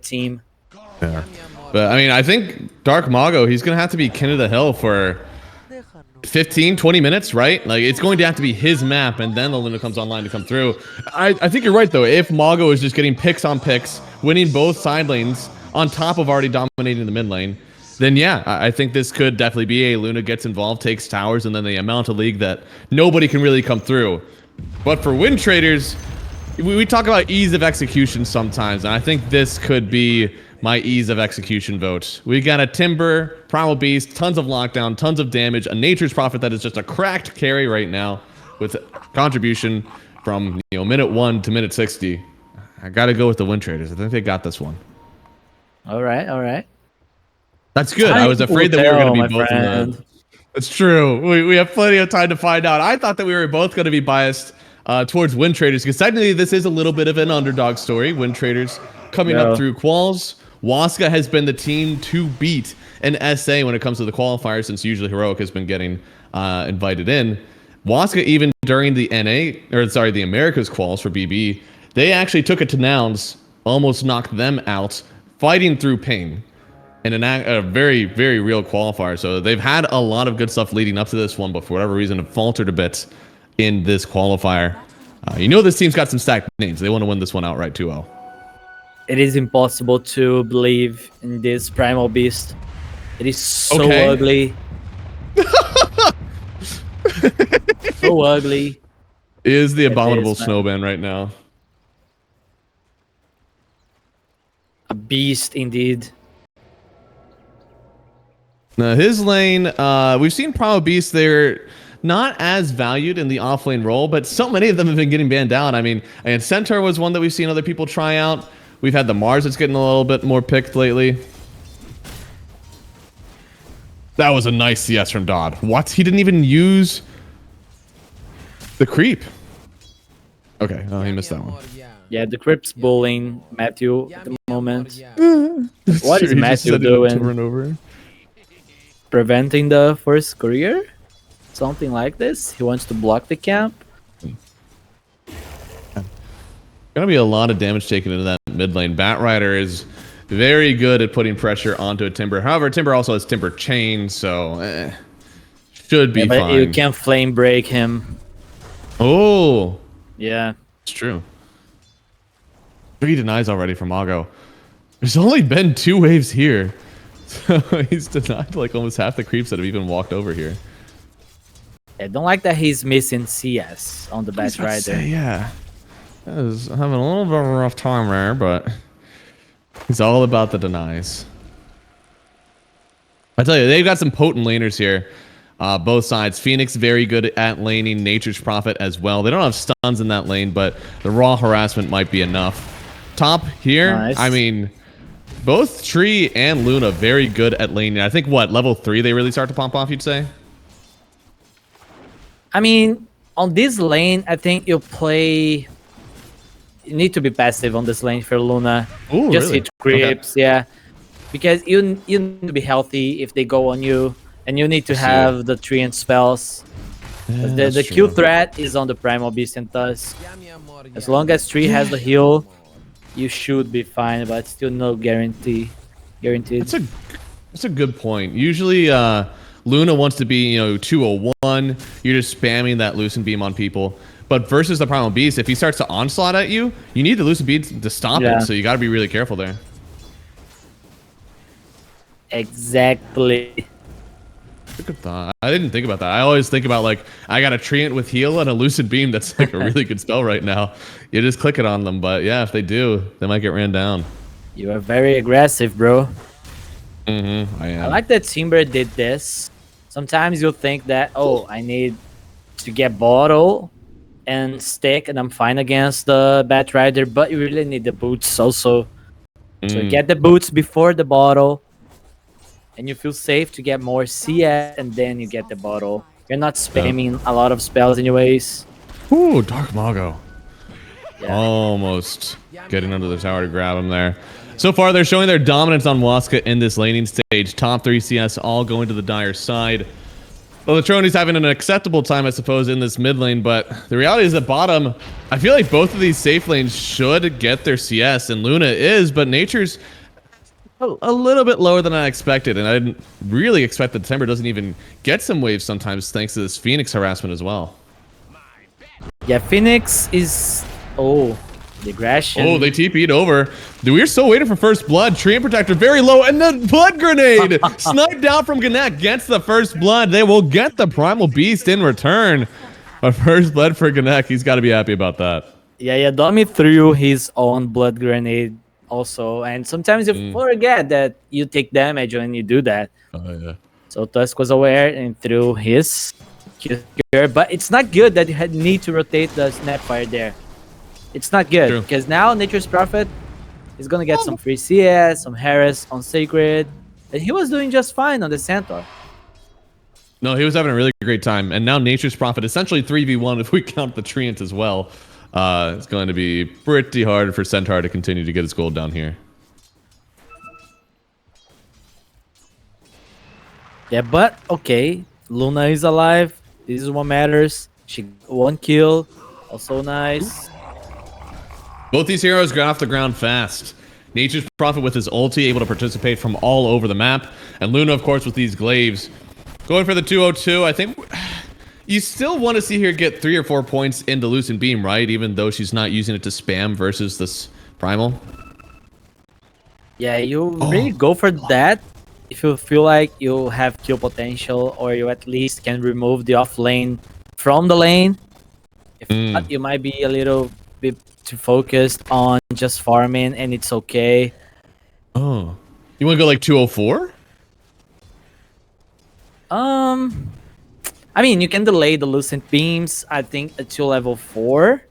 team. Yeah. But I mean, I think Dark Mago, he's going to have to be king of the hill for 15, 20 minutes, right? Like, it's going to have to be his map, and then the Luna comes online to come through. I think you're right, though. If Mago is just getting picks on picks, winning both side lanes, on top of already dominating the mid lane, then yeah, I think this could definitely be a Luna gets involved, takes towers, and then the amount of league that nobody can really come through. But for WINTRADERs, we talk about ease of execution sometimes, and I think this could be my ease of execution vote. We got a Timber, Primal Beast, tons of lockdown, tons of damage, a Nature's Prophet that is just a cracked carry right now with contribution from minute 1 to minute 60. I gotta go with the WINTRADERs. I think they got this one. All right, all right. That's good. I was afraid that we were going to be both in the... It's true. We have plenty of time to find out. I thought that we were both going to be biased towards WINTRADERs because technically this is a little bit of an underdog story. WINTRADERs coming up through quals. Waska has been the team to beat in SA when it comes to the qualifiers since usually Heroic has been getting invited in. Waska, even during the the Americas quals for BB, they actually took it to Nouns, almost knocked them out, fighting through pain. And a very, very real qualifier. So they've had a lot of good stuff leading up to this one, but for whatever reason, it faltered a bit in this qualifier. This team's got some stacked names. They want to win this one outright 2-0. It is impossible to believe in this Primal Beast. It is so ugly. So ugly. Is the abominable snowman right now. A beast indeed. Now his lane, we've seen Primal Beast, they're not as valued in the off-lane role, but so many of them have been getting banned out. I mean, Centaur was one that we've seen other people try out. We've had the Mars that's getting a little bit more picked lately. That was a nice CS from Dodd. What? He didn't even use the creep. Okay, oh, he missed that one. Yeah, the creep's bullying Matthew at the moment. What is Matthew doing? Preventing the first courier? Something like this? He wants to block the camp? Gonna be a lot of damage taken into that mid lane. Batrider is very good at putting pressure onto a Timber. However, Timber also has Timber Chain, so should be fine. You can flame break him. Oh, yeah, it's true. 3 denies already from Mago. There's only been 2 waves here. So he's denied like almost half the creeps that have even walked over here. I don't like that he's missing CS on the Batrider. Yeah. He's having a little bit of a rough time there, but he's all about the denies. I tell you, they've got some potent laners here. Both sides. Phoenix very good at laning. Nature's Prophet as well. They don't have stuns in that lane, but the raw harassment might be enough. Top here, nice. I mean, both Tree and Luna very good at laning. I think, level 3 they really start to pop off, you'd say? I mean, on this lane, I think you need to be passive on this lane for Luna. Ooh, just really? hit creeps, yeah. Because you need to be healthy if they go on you, and you need to have the tree and spells. Yeah, the Q threat is on the Primal Beast and Tusk. As long as Tree has the heal, you should be fine, but still no guaranteed. That's a good point. Usually, Luna wants to be, 201. You're just spamming that Lucent Beam on people. But versus the Primal Beast, if he starts to onslaught at you, you need the Lucent Beam to stop it. So you got to be really careful there. Exactly. Good thought. I didn't think about that. I always think about I got a Treant with heal and a Lucid Beam. That's like a really good spell right now. You just click it on them. But yeah, if they do, they might get ran down. You are very aggressive, bro. I am. I like that Timber did this. Sometimes you'll think that, I need to get bottle and stick and I'm fine against the Batrider, but you really need the boots also. So you get the boots before the bottle and you feel safe to get more CS and then you get the bottle. You're not spamming a lot of spells anyways. Ooh, Dark Mago. Yeah. Almost getting under the tower to grab him there. So far, they're showing their dominance on Waska in this laning stage. Top 3 CS all going to the Dire side. Well, the Trony's having an acceptable time, I suppose, in this mid lane, but the reality is at bottom, I feel like both of these safe lanes should get their CS, and Luna is, but Nature's a little bit lower than I expected, and I didn't really expect that Timber doesn't even get some waves sometimes thanks to this Phoenix harassment as well. Yeah, Phoenix is... Oh, the aggression. Oh, they TP'd over. We're still waiting for first blood. Treant Protector very low, and the blood grenade sniped down from Gannett gets the first blood. They will get the Primal Beast in return. But first blood for Gannett, he's got to be happy about that. Yeah, Domi threw his own blood grenade also, and sometimes you forget that you take damage when you do that. Oh, yeah. So Tusk was aware and threw his cure, but it's not good that you need to rotate the Snapfire there. It's not good because now Nature's Prophet is gonna get some free CS, some Harris on Sacred, and he was doing just fine on the Centaur. No, he was having a really great time, and now Nature's Prophet essentially 3v1 if we count the Treant as well. It's going to be pretty hard for Centaur to continue to get his gold down here. Yeah, but okay, Luna is alive. This is what matters. She got 1 kill, also nice. Both these heroes got off the ground fast. Nature's Prophet with his ulti able to participate from all over the map, and Luna, of course, with these glaives. Going for the 202, I think you still want to see her get 3 or 4 points into Lucent Beam, right? Even though she's not using it to spam versus this Primal. Yeah, you really go for that if you feel like you have kill potential, or you at least can remove the off lane from the lane. If not, you might be a little bit too focused on just farming, and it's okay. Oh, you want to go like 204? I mean, you can delay the Lucent Beams, I think, until level 4,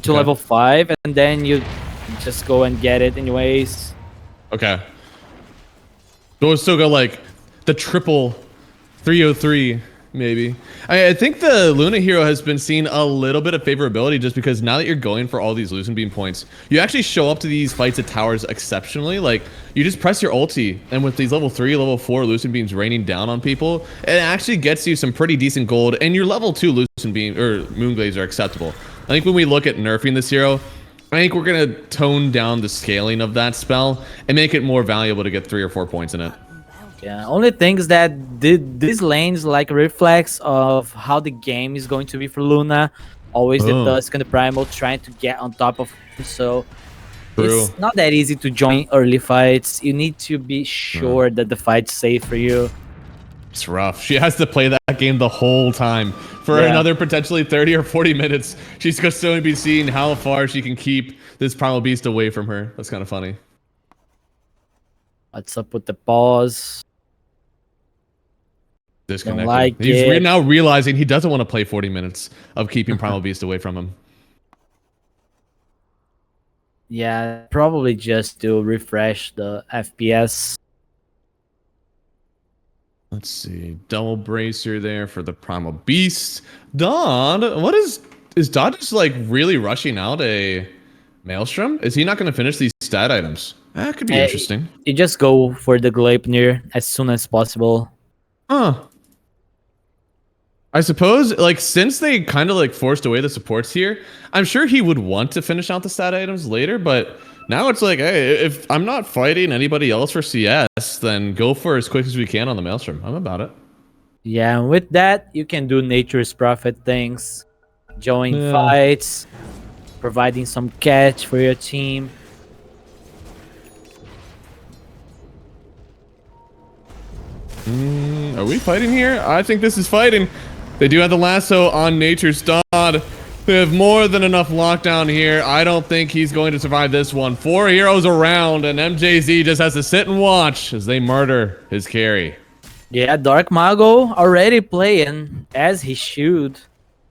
to level 5, and then you just go and get it anyways. Okay. We'll still go like the triple 303, maybe. I think the Luna hero has been seeing a little bit of favorability just because now that you're going for all these Lucent Beam points, you actually show up to these fights at towers exceptionally. Like, you just press your ulti, and with these level 3, level 4 Lucent Beams raining down on people, it actually gets you some pretty decent gold, and your level 2 Lucent Beam, or Moonglaze are acceptable. I think when we look at nerfing this hero, I think we're going to tone down the scaling of that spell and make it more valuable to get 3 or 4 points in it. Yeah, only thing is that these lanes like a reflex of how the game is going to be for Luna. Always the Tusk and the Primal trying to get on top of him, so it's not that easy to join early fights. You need to be sure that the fight's safe for you. It's rough. She has to play that game the whole time for another potentially 30 or 40 minutes. She's going to be seeing how far she can keep this Primal Beast away from her. That's kind of funny. What's up with the pause? Disconnected. Like He's now realizing he doesn't want to play 40 minutes of keeping Primal Beast away from him. Yeah, probably just to refresh the FPS. Let's see. Double bracer there for the Primal Beast. Dodd, what is Dodd just like really rushing out a Maelstrom? Is he not going to finish these stat items? That could be interesting. You just go for the Gleipnir as soon as possible. Huh. I suppose, like, since they kind of like forced away the supports here, I'm sure he would want to finish out the stat items later, but now it's like, hey, if I'm not fighting anybody else for CS, then go for as quick as we can on the Maelstrom. I'm about it. Yeah, and with that, you can do Nature's Prophet things, join fights, providing some catch for your team. Are we fighting here? I think this is fighting. They do have the lasso on Nature's Dodd. They have more than enough lockdown here. I don't think he's going to survive this one. 4 heroes around, and MJZ just has to sit and watch as they murder his carry. Yeah, Dark Mago already playing as he should.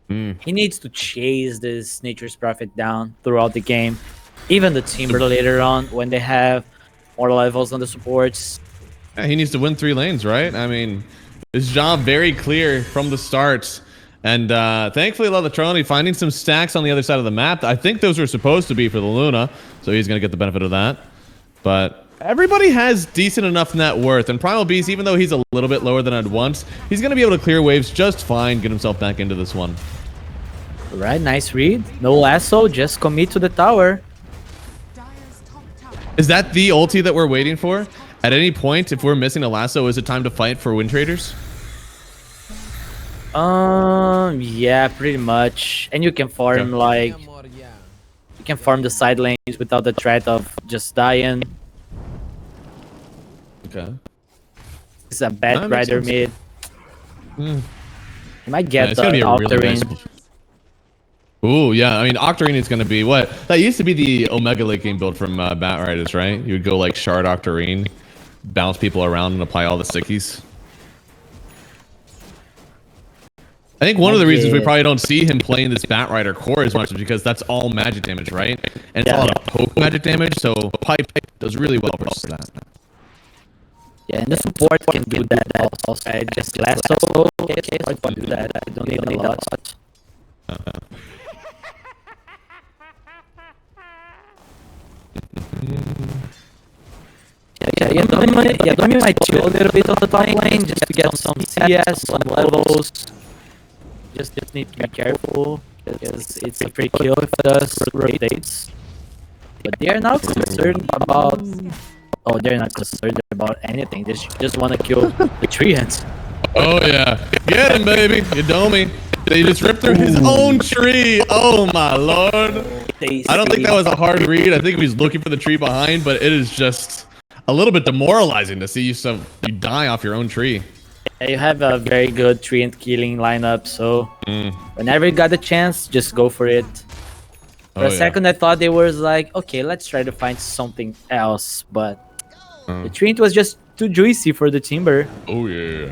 He needs to chase this Nature's Prophet down throughout the game. Even the Timber later on, when they have more levels on the supports. Yeah, he needs to win 3 lanes, right? I mean, his job very clear from the start. And thankfully, Lelatroni finding some stacks on the other side of the map. I think those were supposed to be for the Luna, so he's going to get the benefit of that. But Everybody has decent enough net worth, and Primal Beast, even though he's a little bit lower than I'd want, he's going to be able to clear waves just fine, get himself back into this one. Right, nice read. No lasso, just commit to the tower. Is that the ulti that we're waiting for? At any point, if we're missing a lasso, is it time to fight for WINTRADERs? Yeah, pretty much. And you can farm like you can farm the side lanes without the threat of just dying. Okay. It's a bad rider mid. You might get the really Octarine. Nice... Ooh, yeah. I mean, Octarine is going to be what? That used to be the Omega late game build from Battriders, right? You would go like Shard Octarine, bounce people around, and apply all the stickies. I think one of the reasons we probably don't see him playing this Batrider core as much is because that's all magic damage, right? And it's a lot of poke magic damage, so Pipe does really well versus that. Yeah, and the support can do that also. I just lasso, okay, I can do that. I don't need a lot. Yeah, Domi might chill a little bit on the top lane just to get some CS, some levels. Just need to be careful because it's a free kill if the rotates. But they are not concerned about. Oh, they're not concerned about anything. They just want to kill the treants. Oh yeah, get him, baby! You Domi. They just ripped through his own tree. Oh my lord! I don't think that was a hard read. I think he was looking for the tree behind, but it is just a little bit demoralizing to see you die off your own tree. Yeah, you have a very good treant killing lineup, so whenever you got the chance, just go for it. For a second, I thought they were like, okay, let's try to find something else, but the treant was just too juicy for the Timber. Oh yeah.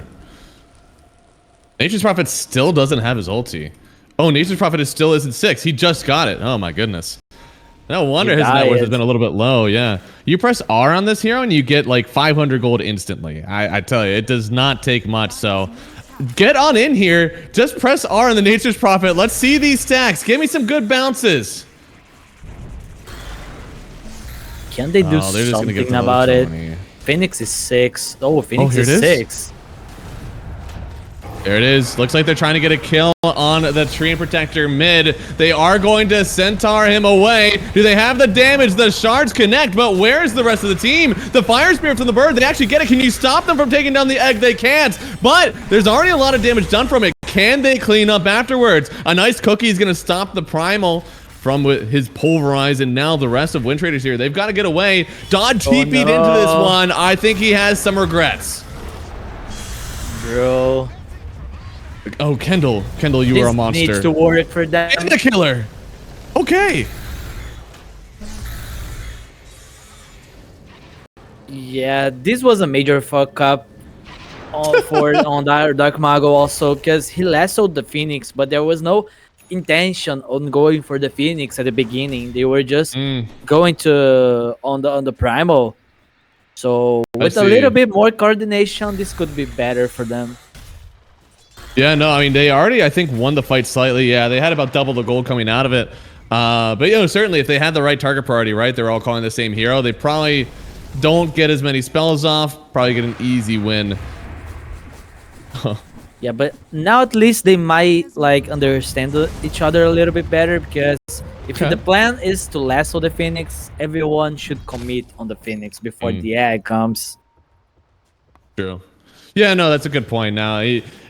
Nature's Prophet still doesn't have his ulti. Oh, Nature's Prophet still isn't 6. He just got it. Oh my goodness. No wonder his net worth has been a little bit low. Yeah. You press R on this hero and you get like 500 gold instantly. I tell you, it does not take much. So get on in here. Just press R on the Nature's Prophet. Let's see these stacks. Give me some good bounces. Can they do something about it? Phoenix is 6. Oh, Phoenix is 6. There it is. Looks like they're trying to get a kill on the Treant Protector mid. They are going to Centaur him away. Do they have the damage? The shards connect, but where's the rest of the team? The Fire Spirit from the bird, they actually get it. Can you stop them from taking down the egg? They can't, but there's already a lot of damage done from it. Can they clean up afterwards? A nice cookie is going to stop the Primal from his pulverize, and now the rest of WINTRADERs here. They've got to get away. Dodd TP'd into this one. I think he has some regrets. Bro. Oh, Kendall, you were a monster. Needs to work for that. And the killer. Okay. Yeah, this was a major fuck up on Dark Mago also, because he lassoed the Phoenix, but there was no intention on going for the Phoenix at the beginning. They were just going to on the Primal. So with a little bit more coordination, this could be better for them. Yeah, no, I mean, they already, I think, won the fight slightly. Yeah, they had about double the gold coming out of it. But, you know, certainly if they had the right target priority, right, they're all calling the same hero, they probably don't get as many spells off, probably get an easy win. Yeah, but now at least they might, like, understand each other a little bit better, because if the plan is to lasso the Phoenix, everyone should commit on the Phoenix before the egg comes. True. Yeah, no, that's a good point. Now,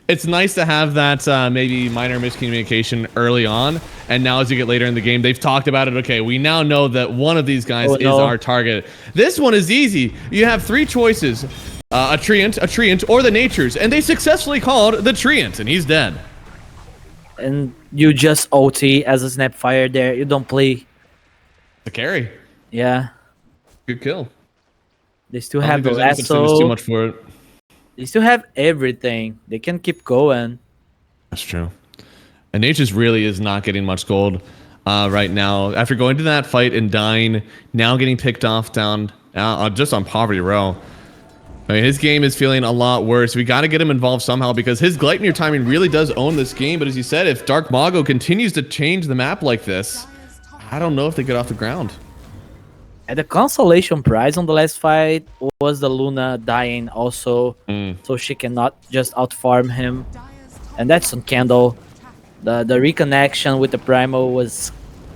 it's nice to have that maybe minor miscommunication early on, and now as you get later in the game, they've talked about it. Okay, we now know that one of these guys is our target. This one is easy. You have 3 choices, a Treant, or the Natures, and they successfully called the Treant, and he's dead. And you just OT as a Snapfire there. You don't play. The carry. Yeah. Good kill. They still have the lasso. Too much for it. They still have everything. They can keep going. That's true. And Nature's really is not getting much gold right now. After going to that fight and dying, now getting picked off down just on Poverty Row. I mean, his game is feeling a lot worse. We got to get him involved somehow because his Gleipnir timing really does own this game. But as you said, if Dark Mago continues to change the map like this, I don't know if they get off the ground. And the consolation prize on the last fight was the Luna dying also, so she cannot just outfarm him. And that's on Candle. The reconnection with the Primal was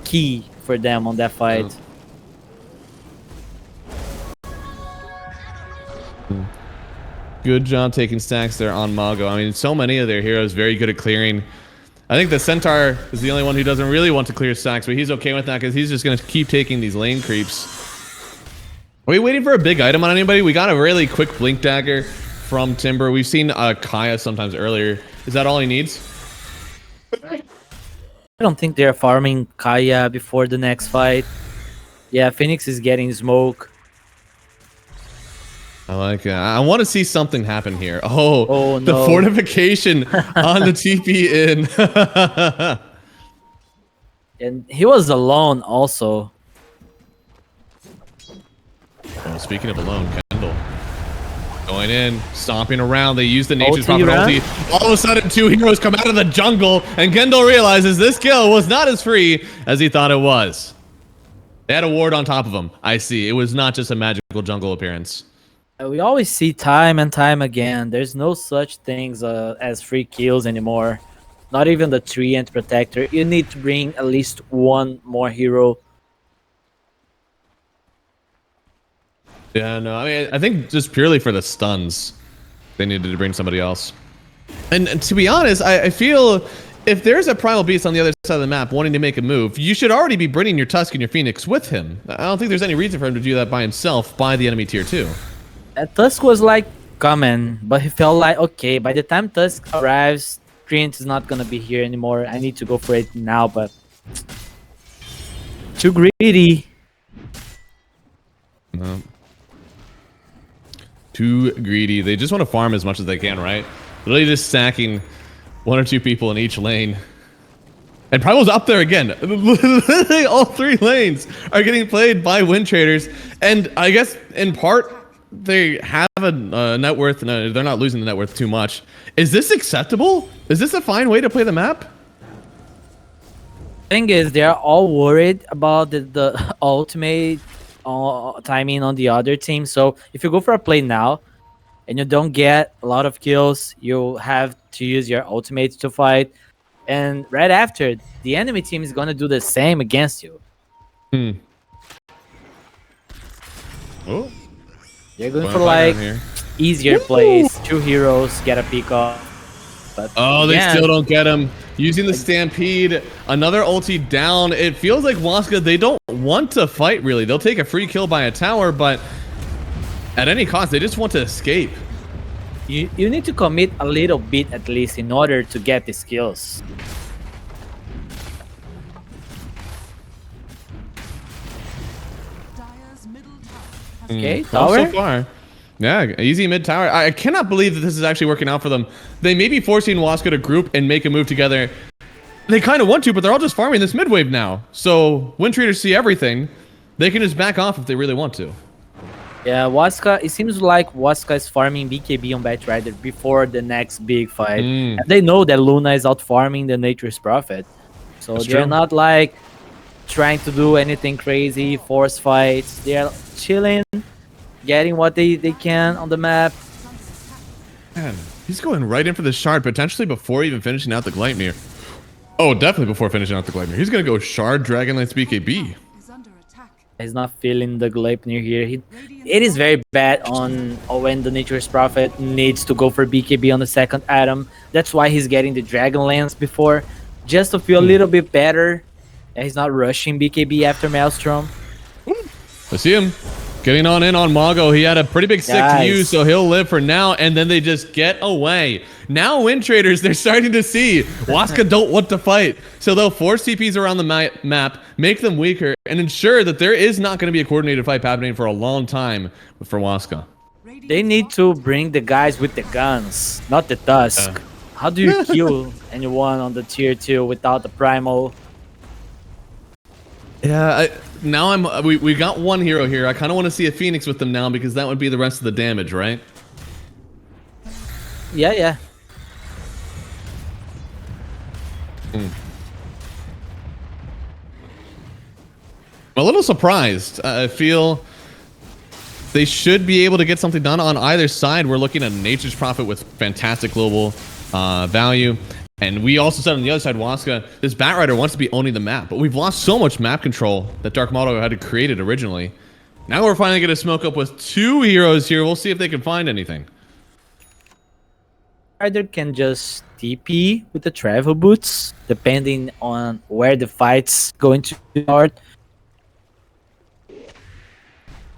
key for them on that fight. Good job taking stacks there on Mago. I mean, so many of their heroes very good at clearing. I think the Centaur is the only one who doesn't really want to clear stacks, but he's okay with that because he's just going to keep taking these lane creeps. Are we waiting for a big item on anybody? We got a really quick Blink Dagger from Timber. We've seen Kaya sometimes earlier. Is that all he needs? I don't think they're farming Kaya before the next fight. Yeah, Phoenix is getting smoke. I like it. I want to see something happen here. Oh, no. The fortification on the TP in. And he was alone also. Oh, speaking of alone, Kendall. Going in, stomping around. They use the Nature's Prophet ulti. All of a sudden, two heroes come out of the jungle, and Kendall realizes this kill was not as free as he thought it was. They had a ward on top of him. I see. It was not just a magical jungle appearance. We always see time and time again, there's no such things as free kills anymore. Not even the Treant Protector. You need to bring at least one more hero. Yeah, no, I mean, I think just purely for the stuns, they needed to bring somebody else. And to be honest, I feel if there's a Primal Beast on the other side of the map wanting to make a move, you should already be bringing your Tusk and your Phoenix with him. I don't think there's any reason for him to do that by himself by the enemy tier 2. Tusk was like coming, but he felt like, okay, by the time Tusk arrives, Treant is not gonna be here anymore. I need to go for it now, but too greedy. No. Too greedy. They just want to farm as much as they can, right? Literally just stacking one or two people in each lane. And Primal's up there again. Literally all three lanes are getting played by WINTRADERs. And I guess in part, they have a net worth. No, they're not losing the net worth too much. Is this acceptable? Is this a fine way to play the map? Thing is, they're all worried about the ultimate timing on the other team. So if you go for a play now and you don't get a lot of kills, you have to use your ultimate to fight. And right after, the enemy team is going to do the same against you. Oh. They're going for like easier plays. Two heroes, get a pick off. But they still don't get him. Using the Stampede, another ulti down. It feels like Waska, they don't want to fight really. They'll take a free kill by a tower, but at any cost, they just want to escape. You need to commit a little bit at least in order to get the skills. Okay, tower. So far. Yeah, easy mid tower. I cannot believe that this is actually working out for them. They may be forcing Waska to group and make a move together. They kind of want to, but they're all just farming this mid wave now. So WINTRADERs see everything. They can just back off if they really want to. Yeah, Waska, it seems like Waska is farming BKB on Batrider before the next big fight. And they know that Luna is out farming the Nature's Prophet. So they're not like trying to do anything crazy, force fights. They're chilling, getting what they can on the map. Man, he's going right in for the shard, potentially before even finishing out the Gleipnir. Oh, definitely before finishing out the Gleipnir. He's going to go shard, Dragonlance, BKB. He's not feeling the Gleipnir here. It is very bad on when the Nature's Prophet needs to go for BKB on the second item. That's why he's getting the Dragonlance before, just to feel a little bit better. And he's not rushing BKB after Maelstrom. I see him getting on in on Mago. He had a pretty big stick to use, so he'll live for now, and then they just get away. Now WINTRADERs, they're starting to see Waska don't want to fight, so they'll force TPs around the map, make them weaker, and ensure that there is not going to be a coordinated fight happening for a long time for Waska. They need to bring the guys with the guns, not the Tusk. How do you kill anyone on the tier 2 without the Primal? Yeah, now we got one hero here. I kind of want to see a Phoenix with them now because that would be the rest of the damage, right? Yeah. I'm a little surprised. I feel they should be able to get something done on either side. We're looking at Nature's Prophet with fantastic global value. And we also said on the other side, Waska, this Batrider wants to be owning the map. But we've lost so much map control that Dark Motto had to create it originally. Now we're finally going to smoke up with 2 heroes here. We'll see if they can find anything. Either can just TP with the travel boots, depending on where the fight's going to start.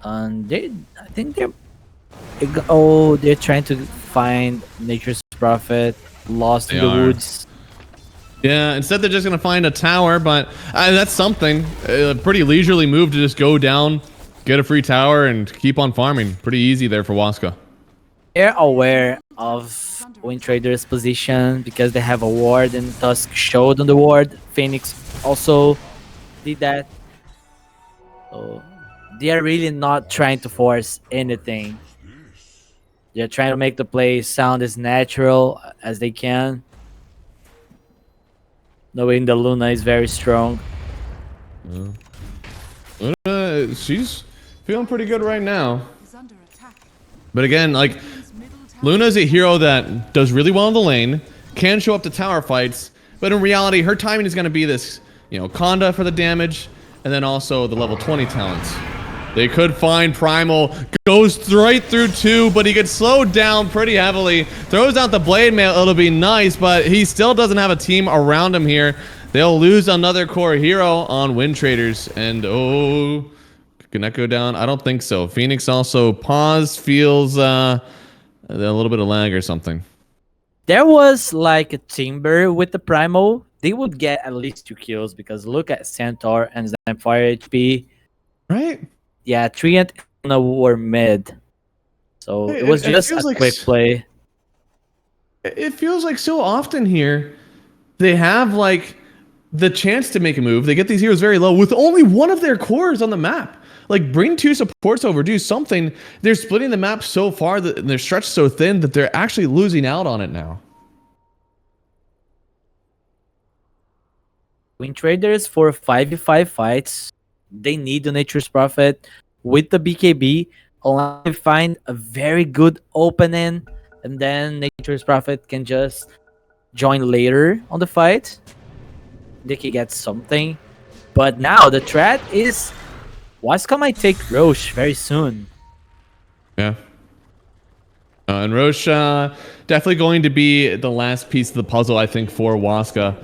And I think they're trying to find Nature's Prophet lost in the woods. Yeah, instead they're just gonna find a tower, but that's something. A pretty leisurely move to just go down, get a free tower, and keep on farming. Pretty easy there for Waska. They're aware of WINTRADERs' position because they have a ward, and Tusk showed on the ward. Phoenix also did that. So they are really not trying to force anything. They're trying to make the play sound as natural as they can, knowing the Luna is very strong. She's feeling pretty good right now. But again, like, Luna is a hero that does really well in the lane, can show up to tower fights, but in reality, her timing is going to be this, you know, Conda for the damage, and then also the level 20 talents. They could find Primal, goes right through 2, but he gets slowed down pretty heavily. Throws out the Blade Mail, it'll be nice, but he still doesn't have a team around him here. They'll lose another core hero on WINTRADERs, and oh, can that go down? I don't think so. Phoenix also paused, feels a little bit of lag or something. There was like a Timber with the Primal. They would get at least 2 kills because look at Centaur and Zampfire HP. Right? Yeah, 3 and Luna were mid. So it was just a like quick play. It feels like so often here, they have like the chance to make a move. They get these heroes very low with only one of their cores on the map. Like, bring 2 supports over, do something. They're splitting the map so far that they're stretched so thin that they're actually losing out on it now. WINTRADERs for 5v5 fights, they need the Nature's Prophet with the BKB. Unless they find a very good opening, and then Nature's Prophet can just join later on the fight. They can get something. But now the threat is Waska might take Roche very soon. Yeah. And Roche definitely going to be the last piece of the puzzle, I think, for Waska.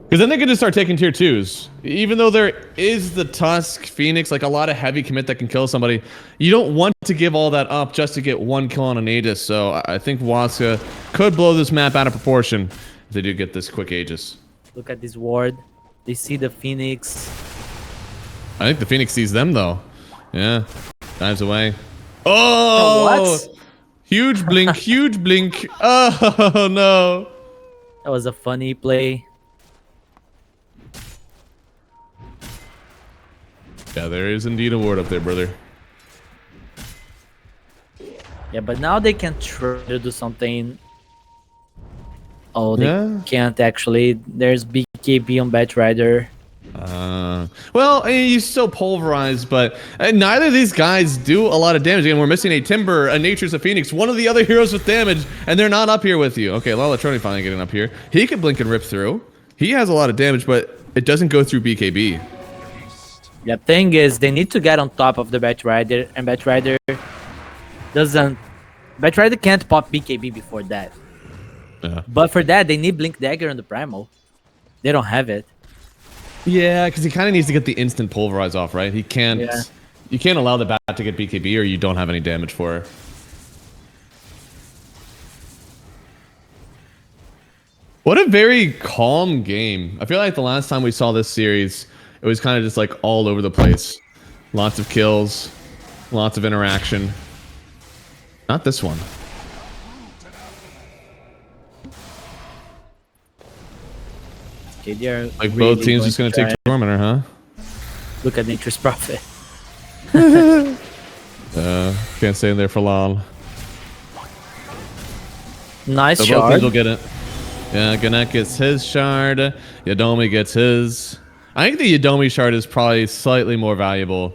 Because then they can just start taking tier 2s. Even though there is the Tusk, Phoenix, like a lot of heavy commit that can kill somebody, you don't want to give all that up just to get 1 kill on an Aegis. So I think Waska could blow this map out of proportion if they do get this quick Aegis. Look at this ward. They see the Phoenix. I think the Phoenix sees them, though. Yeah. Dives away. Oh! What? Huge blink, huge blink. Oh, no. That was a funny play. Yeah, there is indeed a ward up there, brother. Yeah, but now they can try to do something. Oh, they can't actually. There's BKB on Batrider. Well, I mean, you still pulverize, but neither of these guys do a lot of damage. Again, we're missing a Timber, a Nature's a Phoenix, one of the other heroes with damage, and they're not up here with you. Okay, Lalatroni finally getting up here. He can blink and rip through. He has a lot of damage, but it doesn't go through BKB. The thing is, they need to get on top of the Batrider, and Batrider doesn't. Batrider can't pop BKB before that. Yeah. But for that, they need Blink Dagger on the Primal. They don't have it. Yeah, because he kind of needs to get the instant pulverize off, right? He can't. Yeah. You can't allow the bat to get BKB, or you don't have any damage for her. What a very calm game. I feel like the last time we saw this series, it was kind of just like all over the place. Lots of kills, lots of interaction. Not this one. Okay, like really both teams just gonna take Tormentor, huh? Look at Nature's Prophet. Can't stay in there for long. Nice so shard. Both teams will get it. Yeah, Gannett gets his shard. Yadomi gets his. I think the Yadomi shard is probably slightly more valuable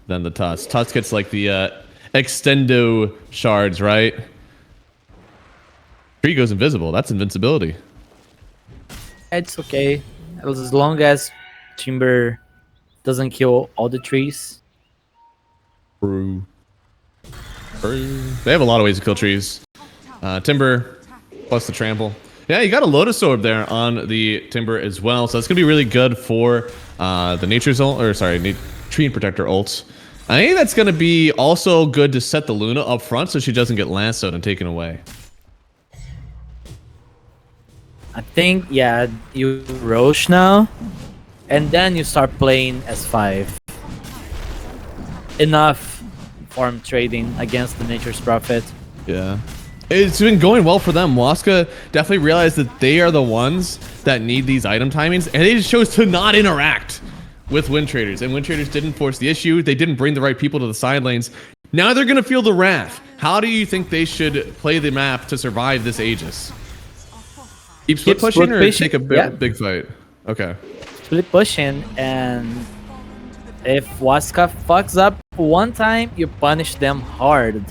than the Tusk. Tusk gets like the extendo shards, right? Tree goes invisible. That's invincibility. It's okay. As long as Timber doesn't kill all the trees. True. They have a lot of ways to kill trees. Timber plus the trample. Yeah, you got a Lotus Orb there on the Timber as well, so that's gonna be really good for the Nature's ult, or sorry, Tree and Protector ults. I think that's gonna be also good to set the Luna up front so she doesn't get lassoed and taken away. I think, yeah, you Roche now, and then you start playing S5. Enough farm trading against the Nature's Prophet. Yeah. It's been going well for them. Waska definitely realized that they are the ones that need these item timings, and they just chose to not interact with WINTRADERs. And WINTRADERs didn't force the issue. They didn't bring the right people to the side lanes. Now they're going to feel the wrath. How do you think they should play the map to survive this Aegis? Keep split pushing or take a big fight? Okay. Split pushing, and if Waska fucks up one time, you punish them hard.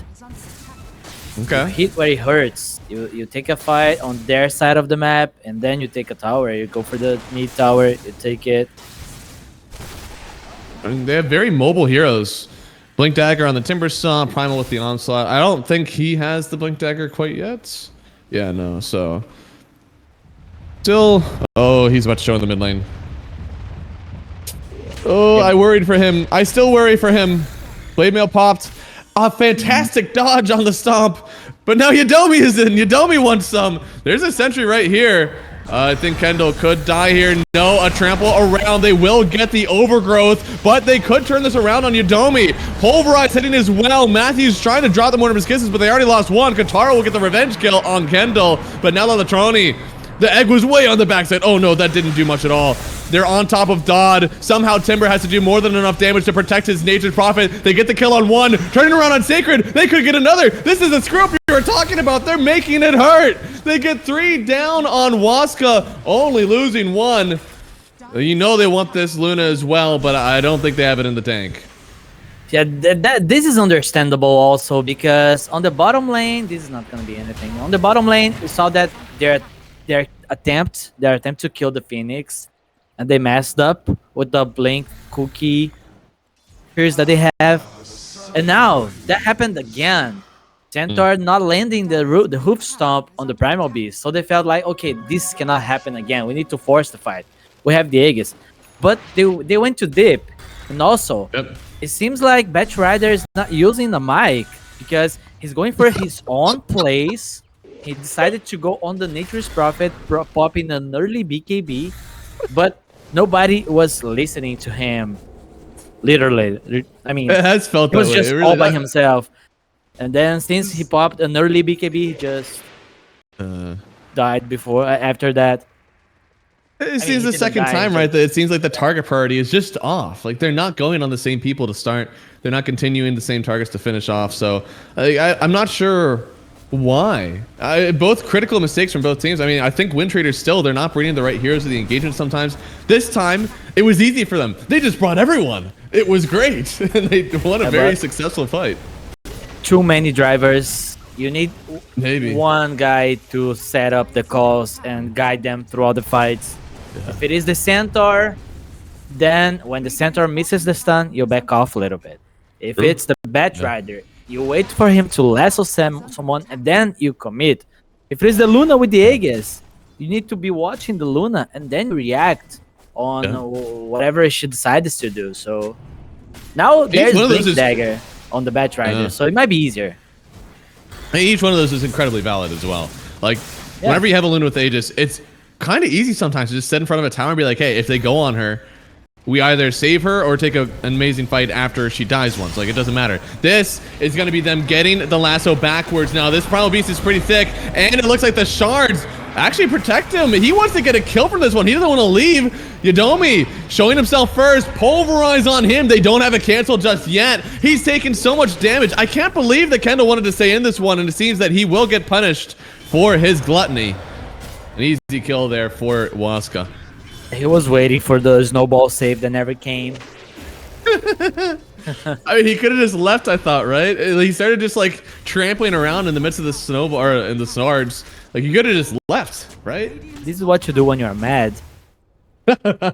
Okay. You hit where it hurts. You take a fight on their side of the map, and then you take a tower. You go for the mid tower, you take it. I mean, they have very mobile heroes. Blink Dagger on the Timber Saw, Primal with the Onslaught. I don't think he has the Blink Dagger quite yet. Yeah, no, so... Still... Oh, he's about to show in the mid lane. Oh, I worried for him. I still worry for him. Blade Mail popped. A fantastic dodge on the stomp. But now Yadomi is in. Yadomi wants some. There's a sentry right here. I think Kendall could die here. No, a trample around. They will get the overgrowth, but they could turn this around on Yadomi. Pulverize hitting as well. Matthews trying to drop them one of his kisses, but they already lost one. Katara will get the revenge kill on Kendall, but now Lalatroni. The egg was way on the backside. Oh no, that didn't do much at all. They're on top of Dodd. Somehow Timber has to do more than enough damage to protect his Nature's Prophet. They get the kill on one. Turning around on Sacred. They could get another. This is the screw up you were talking about. They're making it hurt. They get 3 down on Waska, only losing 1. You know they want this Luna as well, but I don't think they have it in the tank. Yeah, this is understandable also, because on the bottom lane, this is not going to be anything. On the bottom lane, we saw that their attempt to kill the Phoenix, and they messed up with the blink cookie fears that they have, and now that happened again. Centaur not landing the hoof stomp on the Primal Beast, so they felt like, okay, this cannot happen again. We need to force the fight. We have the Aegis, but they went to dip, and also it seems like Batrider is not using the mic because he's going for his own plays. He decided to go on the Nature's Prophet, popping an early BKB, but nobody was listening to him. Literally, I mean, it has felt he was that just way. all by himself. And then since he popped an early BKB, he just died after that. It seems the second time, right, that it seems like the target priority is just off. Like, they're not going on the same people to start. They're not continuing the same targets to finish off. So I'm not sure why. Both critical mistakes from both teams. I mean, I think WINTRADERs still, they're not bringing the right heroes to the engagement sometimes. This time, it was easy for them. They just brought everyone. It was great. And they won a very successful fight. Too many drivers. You need maybe one guy to set up the calls and guide them throughout the fights. Yeah. If it is the Centaur, then when the Centaur misses the stun, you back off a little bit. If it's the Batrider, you wait for him to lasso someone and then you commit. If it is the Luna with the Aegis, you need to be watching the Luna and then react on whatever she decides to do. So now there's Blink Dagger on the Batrider, so it might be easier. Each one of those is incredibly valid as well. Like, whenever you have a Luna with Aegis, it's kind of easy sometimes to just sit in front of a tower and be like, hey, if they go on her, we either save her or take an amazing fight after she dies once. Like, it doesn't matter. This is going to be them getting the lasso backwards now. This Primal Beast is pretty thick, and it looks like the shards actually protect him. He wants to get a kill from this one. He doesn't want to leave. Yadomi showing himself first. Pulverize on him. They don't have a cancel just yet. He's taken so much damage. I can't believe that Kendall wanted to stay in this one, and it seems that he will get punished for his gluttony. An easy kill there for Waska. He was waiting for the snowball save that never came. I mean, he could have just left, I thought, right? He started just like trampling around in the midst of the snowball or in the snards. Like, you could have just left, right? This is what you do when you're mad.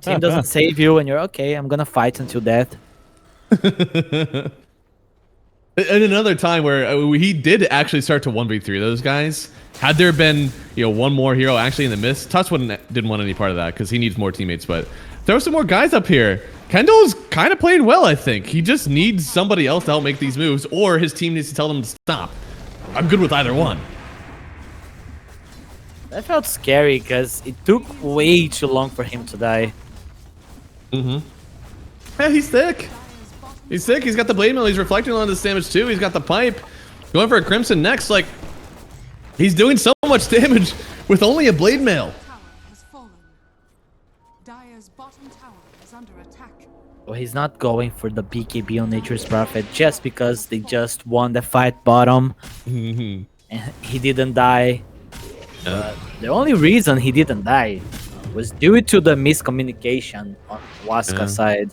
Team doesn't save you, and you're okay. I'm gonna fight until death. And another time where he did actually start to 1v3 those guys. Had there been, you know, one more hero actually in the mist, Tuts didn't want any part of that because he needs more teammates. But there were some more guys up here. Kendall's kind of playing well, I think. He just needs somebody else to help make these moves, or his team needs to tell them to stop. I'm good with either one. That felt scary because it took way too long for him to die. Yeah, he's thick. He's thick. He's got the blade mill. He's reflecting on this damage too. He's got the pipe. Going for a crimson next. Like, he's doing so much damage with only a blade mail. Well, he's not going for the BKB on Nature's Prophet just because they just won the fight bottom. And he didn't die. The only reason he didn't die was due to the miscommunication on Waska's side.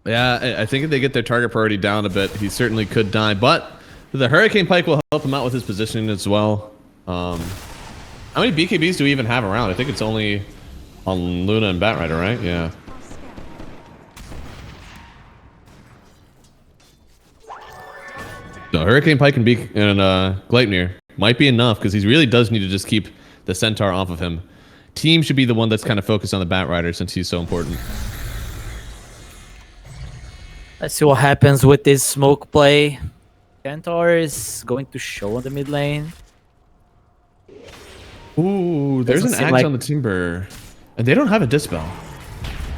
Yeah, I think if they get their target priority down a bit, he certainly could die. But the Hurricane Pike will help him out with his positioning as well. How many BKBs do we even have around? I think it's only on Luna and Batrider, right? Yeah. So Hurricane Pike and Gleipnir might be enough because he really does need to just keep the Centaur off of him. Team should be the one that's kind of focused on the Batrider since he's so important. Let's see what happens with this smoke play. Centaur is going to show on the mid lane. Ooh, there's an axe on the timber. And they don't have a dispel.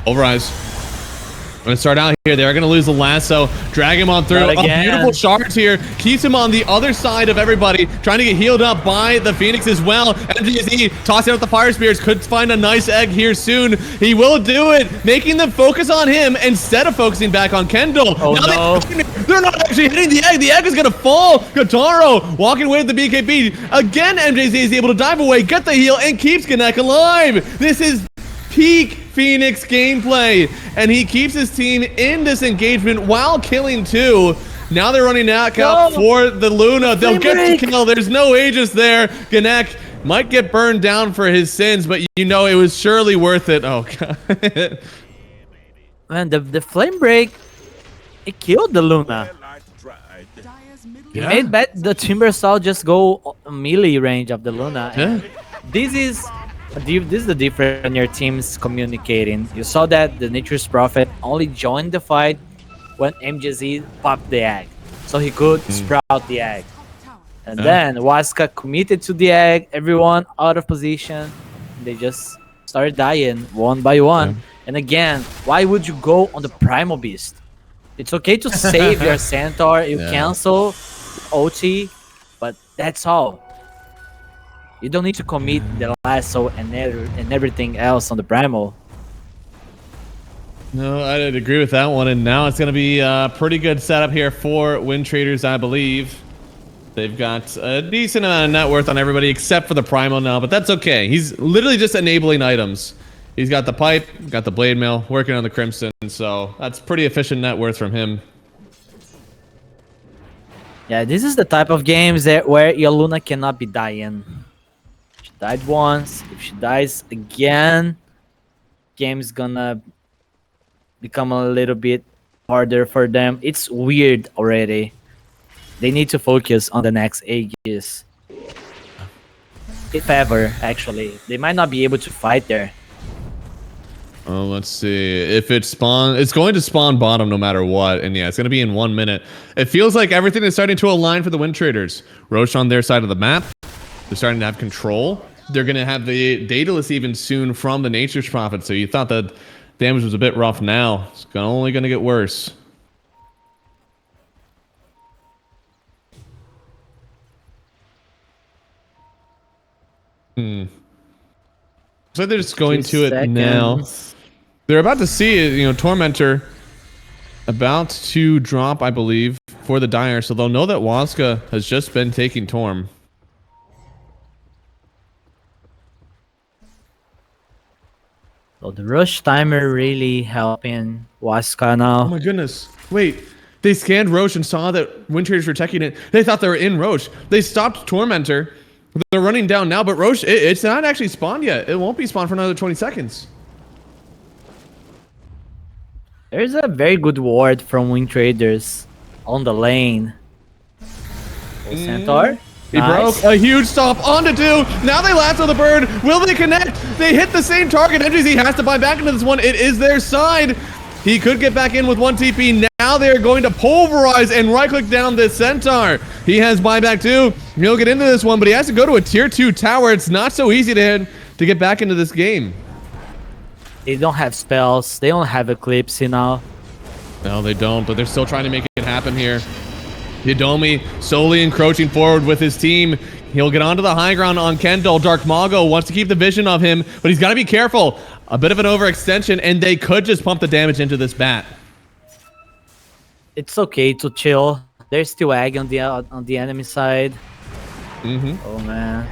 Overeyes. I'm going to start out here. They're going to lose the lasso. Drag him on through. A beautiful shards here. Keeps him on the other side of everybody. Trying to get healed up by the Phoenix as well. MGZ tossing out the fire spears. Could find a nice egg here soon. He will do it. Making them focus on him instead of focusing back on Kendall. Oh, no. They're not actually hitting the egg. The egg is going to fall. Kataro walking away with the BKB. Again, MJZ is able to dive away, get the heal, and keeps Gnek alive. This is peak Phoenix gameplay, and he keeps his team in this engagement while killing two. Now they're running out for the Luna. They'll get the kill. There's no Aegis there. Gnek might get burned down for his sins, but you know it was surely worth it. Oh, God. Man, the flame break, it killed the Luna. It made the Timbersaw just go melee range of the Luna. And this is the difference when your team's communicating. You saw that the Nature's Prophet only joined the fight when MGZ popped the egg, so he could sprout the egg. And then Waska committed to the egg, everyone out of position. They just started dying one by one. And again, why would you go on the Primal Beast? It's okay to save your Centaur, you cancel OT, but that's all. You don't need to commit the lasso and everything else on the Primal. No, I'd agree with that one. And now it's going to be a pretty good setup here for WINTRADERs, I believe. They've got a decent amount of net worth on everybody except for the Primal now, but that's okay. He's literally just enabling items. He's got the pipe, got the blade mail, working on the Crimson, so that's pretty efficient net worth from him. Yeah, this is the type of games where your Luna cannot be dying. She died once. If she dies again, game's gonna become a little bit harder for them. It's weird already. They need to focus on the next Aegis. If ever, actually. They might not be able to fight there. Oh, let's see. If it spawn, it's going to spawn bottom no matter what. And yeah, it's going to be in 1 minute. It feels like everything is starting to align for the WINTRADERs. Roche on their side of the map. They're starting to have control. They're going to have the Daedalus even soon from the Nature's Prophet. So you thought that damage was a bit rough now. It's only going to get worse. So they're just going to it now. They're about to see it, you know, Tormentor about to drop, I believe, for the Dire. So they'll know that Waska has just been taking Torm. So the rush timer really helping Waska now. Oh my goodness. Wait. They scanned Roche and saw that WINTRADERs were teching it. They thought they were in Roche. They stopped Tormentor. They're running down now, but Roche, it's not actually spawned yet. It won't be spawned for another 20 seconds. There's a very good ward from WINTRADERs on the lane. Centaur. He broke a huge stop onto 2. Now they lasso the bird. Will they connect? They hit the same target. MJZ has to buy back into this one. It is their side. He could get back in with 1 TP. Now they're going to pulverize and right-click down this Centaur. He has buyback too. He'll get into this one, but he has to go to a tier 2 tower. It's not so easy to get back into this game. They don't have spells. They don't have Eclipse now. No, they don't, but they're still trying to make it happen here. Yadomi slowly encroaching forward with his team. He'll get onto the high ground on Kendall. Dark Mago wants to keep the vision of him, but he's got to be careful. A bit of an overextension, and they could just pump the damage into this bat. It's okay to chill. There's still Egg on the enemy side. Oh man.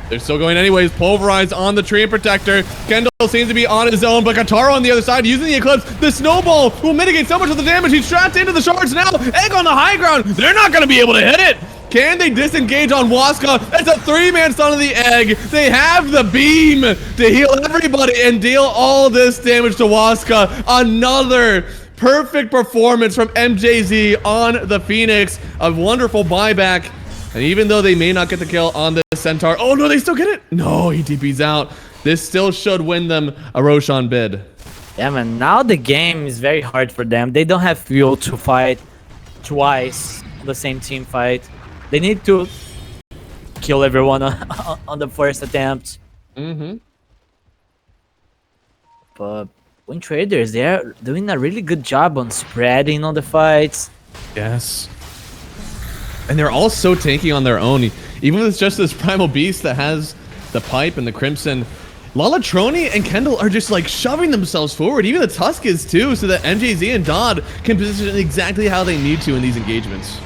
They're still going anyways. Pulverized on the Tree Protector. Kendall seems to be on his own, but Katara on the other side using the Eclipse. The Snowball will mitigate so much of the damage. He's trapped into the shards now. Egg on the high ground. They're not going to be able to hit it. Can they disengage on Waska? It's a 3-man stun of the Egg. They have the beam to heal everybody and deal all this damage to Waska. Another perfect performance from MJZ on the Phoenix. A wonderful buyback. And even though they may not get the kill on this Centaur, oh no, they still get it. No, he TP's out. This still should win them a Roshan bid. Yeah, man. Now the game is very hard for them. They don't have fuel to fight twice the same team fight. They need to kill everyone on the first attempt. But WINTRADERs, they're doing a really good job on spreading on the fights. Yes. And they're all so tanky on their own. Even with just this Primal Beast that has the Pipe and the Crimson, Lalatroni and Kendall are just like shoving themselves forward. Even the Tusk is too, so that MJZ and Dodd can position exactly how they need to in these engagements.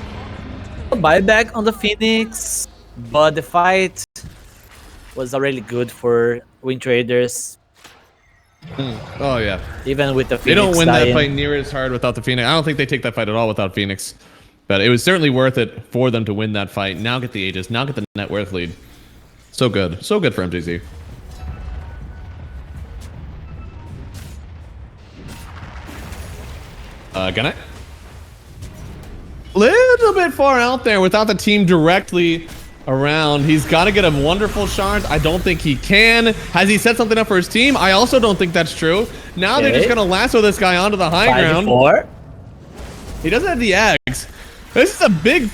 Buyback on the Phoenix, but the fight was already good for WINTRADERs. Oh yeah. Even with the Phoenix they don't win dying. that fight near as hard without the Phoenix. I don't think they take that fight at all without Phoenix. But it was certainly worth it for them to win that fight. Now get the Aegis. Now get the net worth lead. So good. So good for MJZ. Gonna? Little bit far out there without the team directly around. He's got to get a wonderful shard. I don't think he can. Has he set something up for his team? I also don't think that's true. Now they're just going to lasso this guy onto the high ground. 5-4. He doesn't have the eggs. This is a big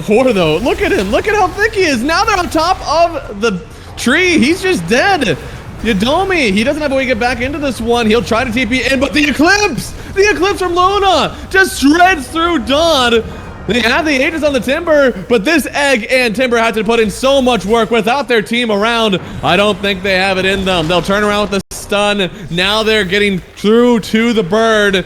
war, though. Look at him. Look at how thick he is. Now they're on top of the tree. He's just dead. Yadomi, he doesn't have a way to get back into this one. He'll try to TP in, but the Eclipse! The Eclipse from Luna just shreds through Dawn. They have the Aegis on the Timber, but this Egg and Timber had to put in so much work without their team around. I don't think they have it in them. They'll turn around with the stun. Now they're getting through to the bird.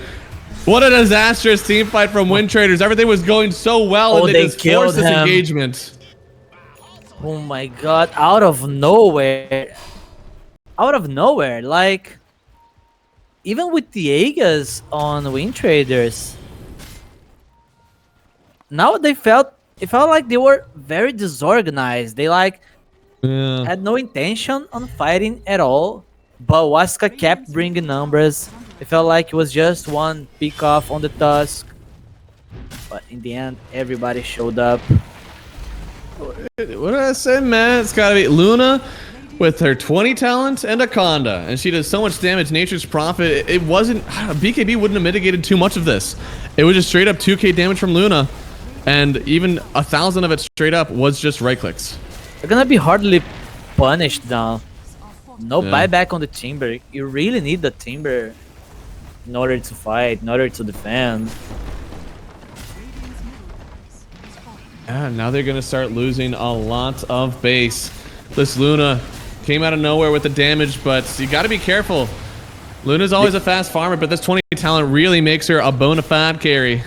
What a disastrous team fight from WINTRADERs. Everything was going so well, and they just forced this engagement. Oh my god, out of nowhere. Out of nowhere, like, even with the Aegis on WINTRADERs, now it felt like they were very disorganized. They had no intention on fighting at all, but Waska kept bringing numbers. It felt like it was just one pick off on the Tusk, but in the end, everybody showed up. What did I say, man? It's gotta be Luna with her 20 talent and Akonda, and she does so much damage. Nature's Prophet, it wasn't, BKB wouldn't have mitigated too much of this. It was just straight up 2k damage from Luna, and even 1,000 of it straight up was just right clicks. They're gonna be hardly punished now. No buyback on the Timber. You really need the Timber in order to fight, in order to defend. Yeah, now they're gonna start losing a lot of base. This Luna came out of nowhere with the damage, but you gotta be careful. Luna's always a fast farmer, but this 20 talent really makes her a bona fide carry.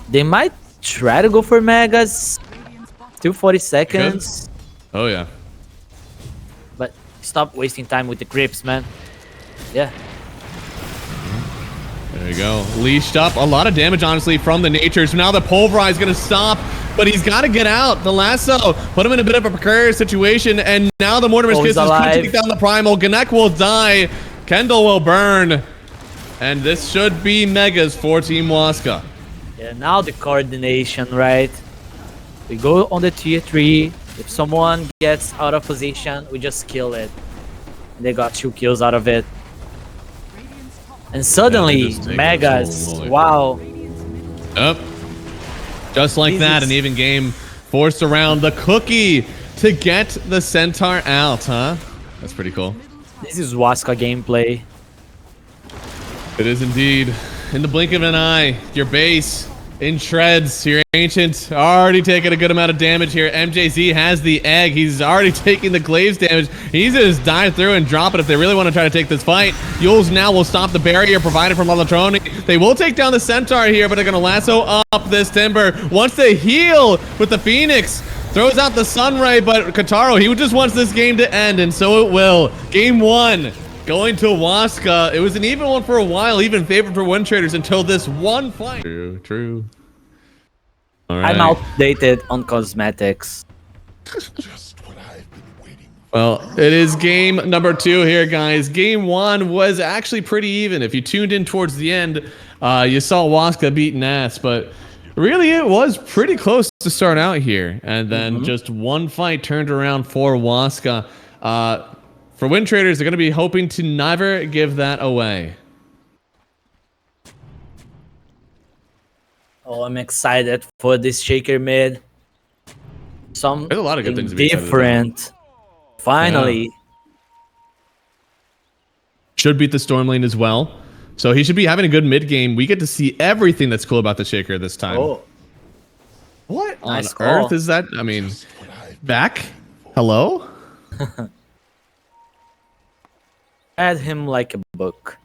They might try to go for Megas. Still 40 seconds. Oh yeah. But stop wasting time with the grips, man. Yeah. There you go. Leashed up. A lot of damage, honestly, from the Natures. Now the Pulverize is going to stop, but he's got to get out. The lasso put him in a bit of a precarious situation, and now the Mortimer's Kisses could take down the Primal. Gnek will die. Kendall will burn. And this should be Megas for Team Waska. Yeah, now the coordination, right? We go on the tier 3. If someone gets out of position, we just kill it. And they got 2 kills out of it. And suddenly, Megas, wow. Yep. Just like that, an even game forced around the cookie to get the Centaur out, huh? That's pretty cool. This is Waska gameplay. It is indeed. In the blink of an eye, your base in shreds. Your Ancient already taking a good amount of damage here. MJZ has the egg. He's already taking the Glaives damage. He's gonna just dive through and drop it if they really want to try to take this fight. Yules now will stop the barrier provided from Lalatroni. They will take down the Centaur here, but they're gonna lasso up this Timber. Once they heal with the Phoenix, throws out the Sunray, but Kataro, he just wants this game to end, and so it will. Game 1. Going to Waska. It was an even one for a while, even favored for WINTRADERs until this one fight. True. All right. I'm outdated on cosmetics. Just what I've been waiting for. Well, it is game number 2 here, guys. Game 1 was actually pretty even. If you tuned in towards the end, you saw Waska beating ass, but really it was pretty close to start out here. And then just one fight turned around for Waska. For WINTRADERs, they're going to be hoping to never give that away. Oh, I'm excited for this Shaker mid. There's a lot of good things to be different. Finally. Yeah. Should beat the Storm lane as well. So he should be having a good mid game. We get to see everything that's cool about the Shaker this time. Oh. What Nice on earth call. is that? I mean, back? Hello? Add him like a book.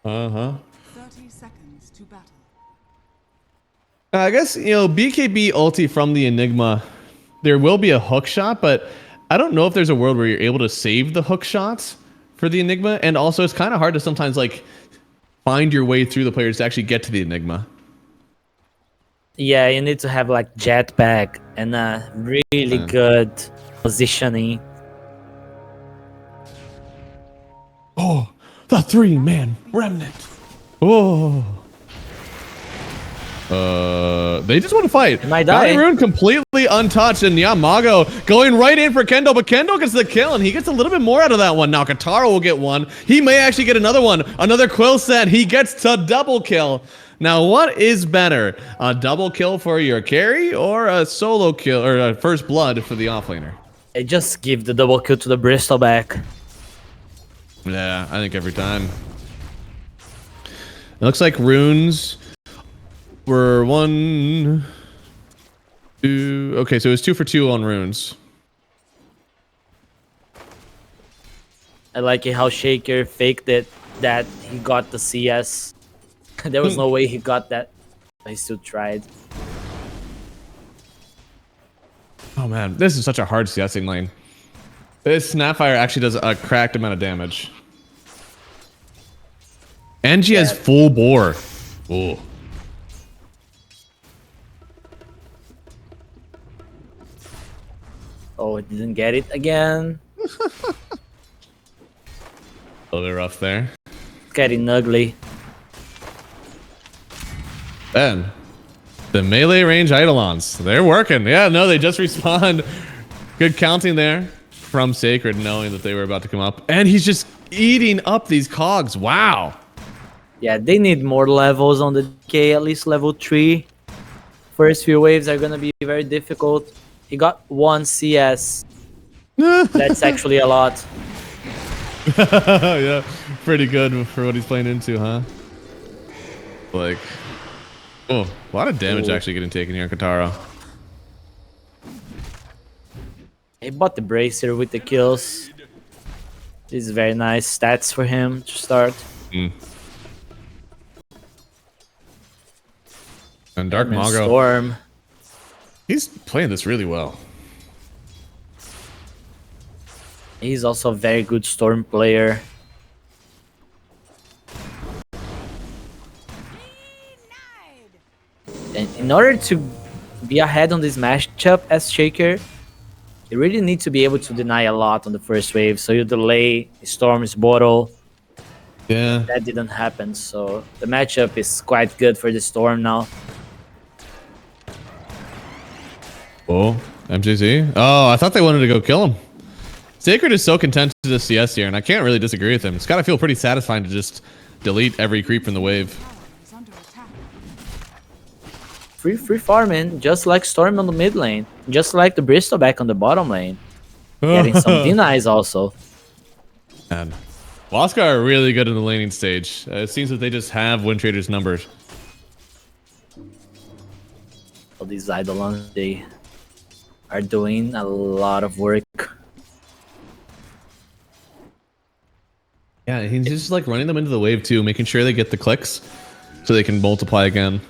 30 seconds to battle. I guess, you know, BKB ulti from the Enigma, there will be a hook shot, but I don't know if there's a world where you're able to save the hook shots for the Enigma. And also, it's kind of hard to sometimes, like, find your way through the players to actually get to the Enigma. Yeah, you need to have like jetpack and really good positioning. Oh, the 3-man remnant. Oh. They just want to fight. It might die. Rune completely untouched, and yeah, Mago going right in for Kendall, but Kendall gets the kill, and he gets a little bit more out of that one. Now Kataro will get one. He may actually get another one. Another Quill set. He gets to double kill. Now, what is better? A double kill for your carry or a solo kill or a first blood for the offlaner? I just give the double kill to the Bristol back. Yeah, I think every time. It looks like runes were 1, 2. Okay, so it was 2 for 2 on runes. I like it how Shaker faked it that he got the CS. There was no way he got that, but he still tried. Oh man, this is such a hard CSing lane. This Snapfire actually does a cracked amount of damage. And she has full bore. Ooh. Oh, it didn't get it again. A little bit rough there. It's getting ugly. Then, the melee range Eidolons. They're working. Yeah, no, they just respawned. Good counting there from Sacred, knowing that they were about to come up. And he's just eating up these cogs. Wow. Yeah, they need more levels on the DK, at least level 3. First few waves are gonna be very difficult. He got 1 CS. That's actually a lot. Yeah, pretty good for what he's playing into, huh? Like, oh, a lot of damage actually getting taken here on Kataro. He bought the bracer with the kills. This is very nice stats for him to start. And Dark Mago, Storm. he's playing this really well. He's also a very good Storm player. in order to be ahead on this matchup as Shaker, you really need to be able to deny a lot on the first wave. So you delay Storm's bottle. Yeah. That didn't happen, so the matchup is quite good for the Storm now. Oh, MJZ. Oh, I thought they wanted to go kill him. Sacred is so content to the CS here, and I can't really disagree with him. It's gotta feel pretty satisfying to just delete every creep from the wave. Is under attack. Free farming, just like Storm on the mid lane, just like the Bristol back on the bottom lane. Getting some denies also. And Waska are really good in the laning stage. It seems that they just have WINTRADERs numbers. All these Eidolons, they are doing a lot of work. Yeah, he's just like running them into the wave too, making sure they get the clicks so they can multiply again.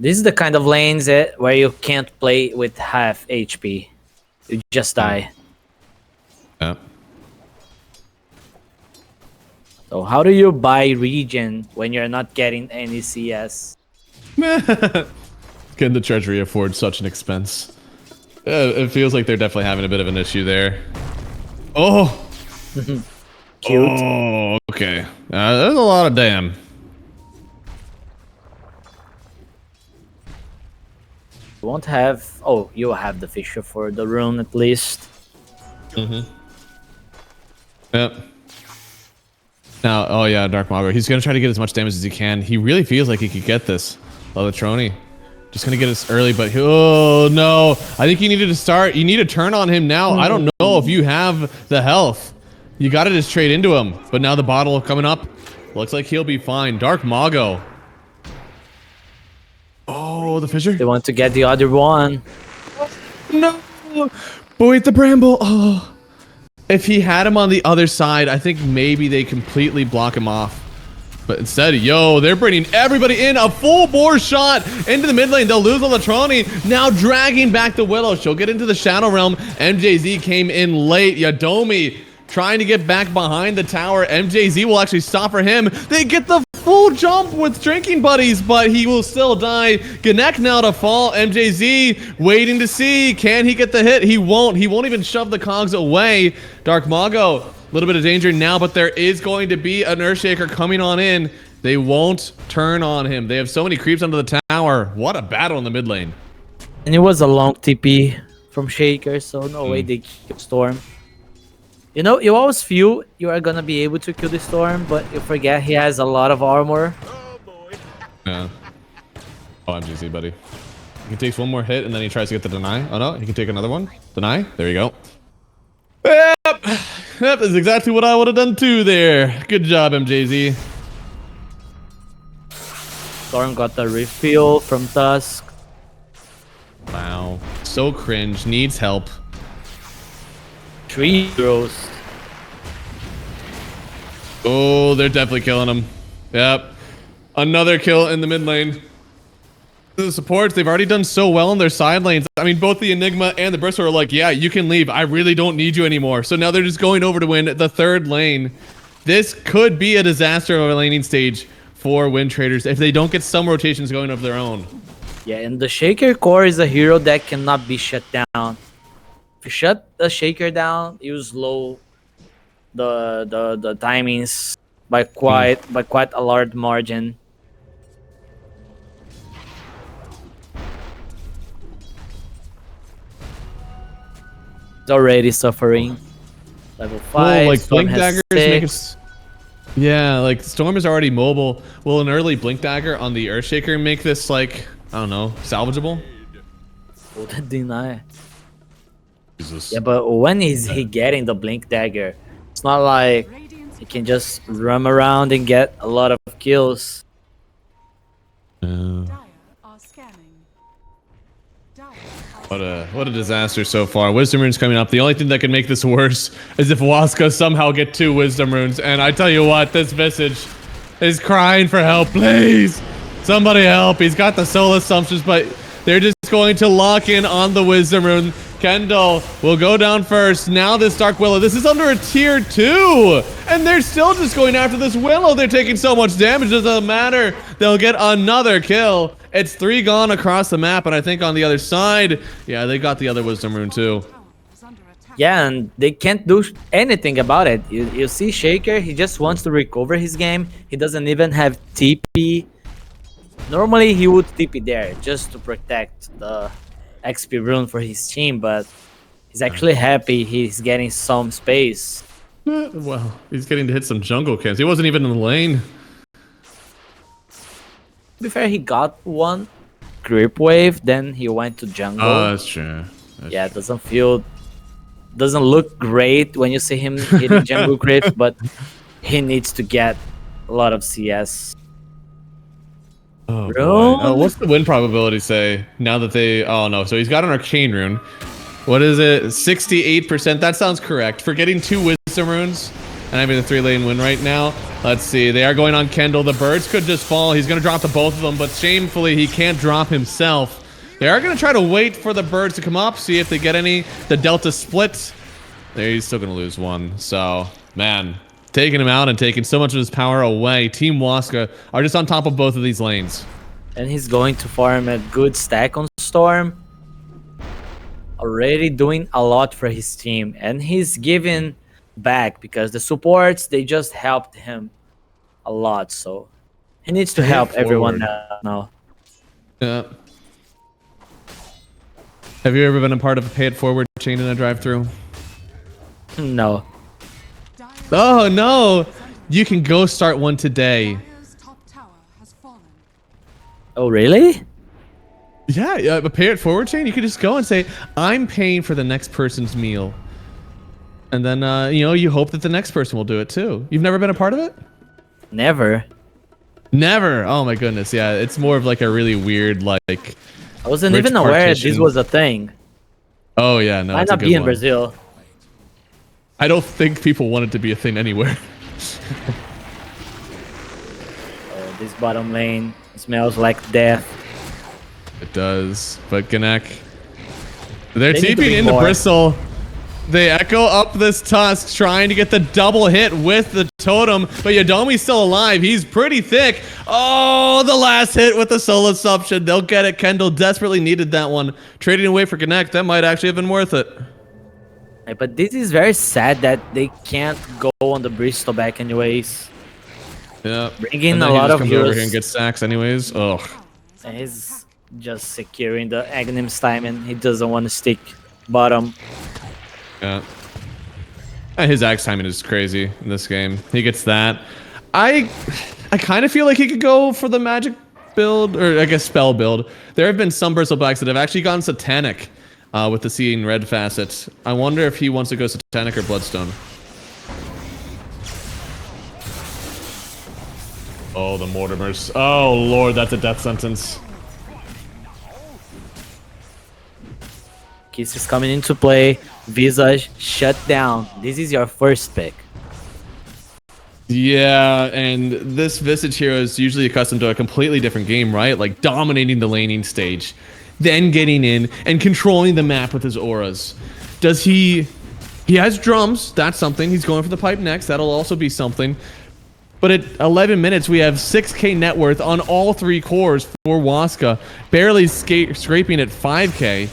This is the kind of lanes where you can't play with half HP. You just die. Yeah. So how do you buy regen when you're not getting any CS? Can the treasury afford such an expense? It feels like they're definitely having a bit of an issue there. Oh! Cute. Oh, okay. There's a lot of damn. You won't have... Oh, you have the Fisher for the rune at least. Mm-hmm. Yep. Now, oh yeah, Dark Mago. He's gonna try to get as much damage as he can. He really feels like he could get this. Lalatroni. Just gonna get us early, but oh no. I think you needed to start. You need to turn on him now. I don't know if you have the health. You gotta just trade into him. But now the bottle coming up. Looks like he'll be fine. Dark Mago. Oh, the fissure. They want to get the other one. No. Boy, the bramble. Oh. If he had him on the other side, I think maybe they completely block him off. But instead, yo, they're bringing everybody in. A full bore shot into the mid lane. They'll lose Latroni. Now dragging back the Willow. She'll get into the Shadow Realm. MJZ came in late. Yadomi trying to get back behind the tower. MJZ will actually stop for him. They get the full jump with drinking buddies, but he will still die. Gnek now to fall. MJZ waiting to see. Can he get the hit? He won't. He won't even shove the cogs away. Dark Mago, a little bit of danger now, but there is going to be an Earthshaker coming on in. They won't turn on him. They have so many creeps under the tower. What a battle in the mid lane. And it was a long TP from Shaker, so no way they kill Storm. You know, you always feel you are gonna be able to kill the Storm, but you forget he has a lot of armor. Yeah. Oh, MGC, buddy. He takes one more hit and then he tries to get the deny. Oh no, he can take another one. Deny. There you go. Yep. Yep, that's exactly what I would have done too there. Good job, MJZ. Storm got the refill from Tusk. Wow. So cringe. Needs help. 3 heroes. Oh, they're definitely killing him. Yep. Another kill in the mid lane. The supports, they've already done so well in their side lanes. I mean, both the Enigma and the Bristle are like, yeah, you can leave. I really don't need you anymore. So now they're just going over to win the third lane. This could be a disaster of a laning stage for WINTRADERs if they don't get some rotations going of their own. Yeah, and the Shaker core is a hero that cannot be shut down. If you shut the Shaker down, you slow the timings by quite a large margin. It's already suffering. Level 5. Oh, like Storm blink has daggers make 6. us. Yeah, like Storm is already mobile. Will an early blink dagger on the Earthshaker make this like, I don't know, salvageable? Oh, the deny. Jesus. Yeah, but when is he getting the blink dagger? It's not like he can just roam around and get a lot of kills. Dire are scanning. Dire are What a disaster so far. Wisdom runes coming up. The only thing that can make this worse is if Waska somehow get 2 wisdom runes. And I tell you what, this Visage is crying for help. Please, somebody help. He's got the soul assumptions, but they're just going to lock in on the wisdom rune. Kendall will go down first. Now this Dark Willow. This is under a tier 2. And they're still just going after this Willow. They're taking so much damage. It doesn't matter. They'll get another kill. It's 3 gone across the map. And I think on the other side, yeah, they got the other Wisdom Rune too. Is under attack. Yeah, and they can't do anything about it. You see Shaker, he just wants to recover his game. He doesn't even have TP. Normally he would TP there just to protect the XP rune for his team, but he's actually happy he's getting some space. Well, he's getting to hit some jungle camps. He wasn't even in the lane. To be fair, he got one creep wave, then he went to jungle. Oh, that's true. Yeah, it doesn't look great when you see him hitting jungle creep, but he needs to get a lot of CS. Oh, Bro. boy. Oh, what's the win probability say now that they... Oh, no. So he's got an Arcane Rune. What is it? 68%. That sounds correct. For getting 2 Wisdom Runes and having a 3-lane win right now. Let's see. They are going on Kendall. The birds could just fall. He's going to drop the both of them, but shamefully, he can't drop himself. They are going to try to wait for the birds to come up, see if they get any. The Delta split. There, he's still going to lose one. So, man... Taking him out and taking so much of his power away. Team Waska are just on top of both of these lanes. And he's going to farm a good stack on Storm. Already doing a lot for his team. And he's giving back because the supports, they just helped him a lot. So he needs to help everyone now. Yeah. Have you ever been a part of a pay it forward chain in a drive-thru? No. Oh, no. You can go start one today. Dire's top tower has fallen. Oh, really? Yeah, a pay it forward chain. You can just go and say, I'm paying for the next person's meal. And then, you know, you hope that the next person will do it too. You've never been a part of it? Never. Never. Oh my goodness. Yeah, it's more of like a really weird, like... I wasn't rich even aware this partition. was a thing. Oh yeah, no, Might it's a not good be in one. Brazil. I don't think people want it to be a thing anywhere. Oh, this bottom lane smells like death. It does, but Gnek, they're They need to TPing be into more. Bristle. They echo up this Tusk, trying to get the double hit with the totem, but Yadomi's still alive. He's pretty thick. Oh, the last hit with the soul assumption. They'll get it. Kendall desperately needed that one. Trading away for Gnek, that might actually have been worth it. But this is very sad that they can't go on the Bristol back anyways. Yeah. Bringing And then a he lot just of comes over heroes. here and gets sacks anyways. Ugh. And he's just securing the Agnim's time and he doesn't want to stick bottom. Yeah. His axe timing is crazy in this game. He gets that. I kind of feel like he could go for the magic build, or I guess spell build. There have been some Bristlebacks that have actually gone Satanic with the Seeing Red facet. I wonder if he wants to go Satanic or Bloodstone. Oh, the Mortimers. Oh, Lord, that's a death sentence. Kiss is coming into play. Visage shut down. This is your first pick. Yeah, and this Visage hero is usually accustomed to a completely different game, right? Like dominating the laning stage, then getting in and controlling the map with his auras. Does he has drums, that's something. He's going for the pipe next, that'll also be something. But at 11 minutes, we have 6k net worth on all 3 cores for Waska, barely scraping at 5k.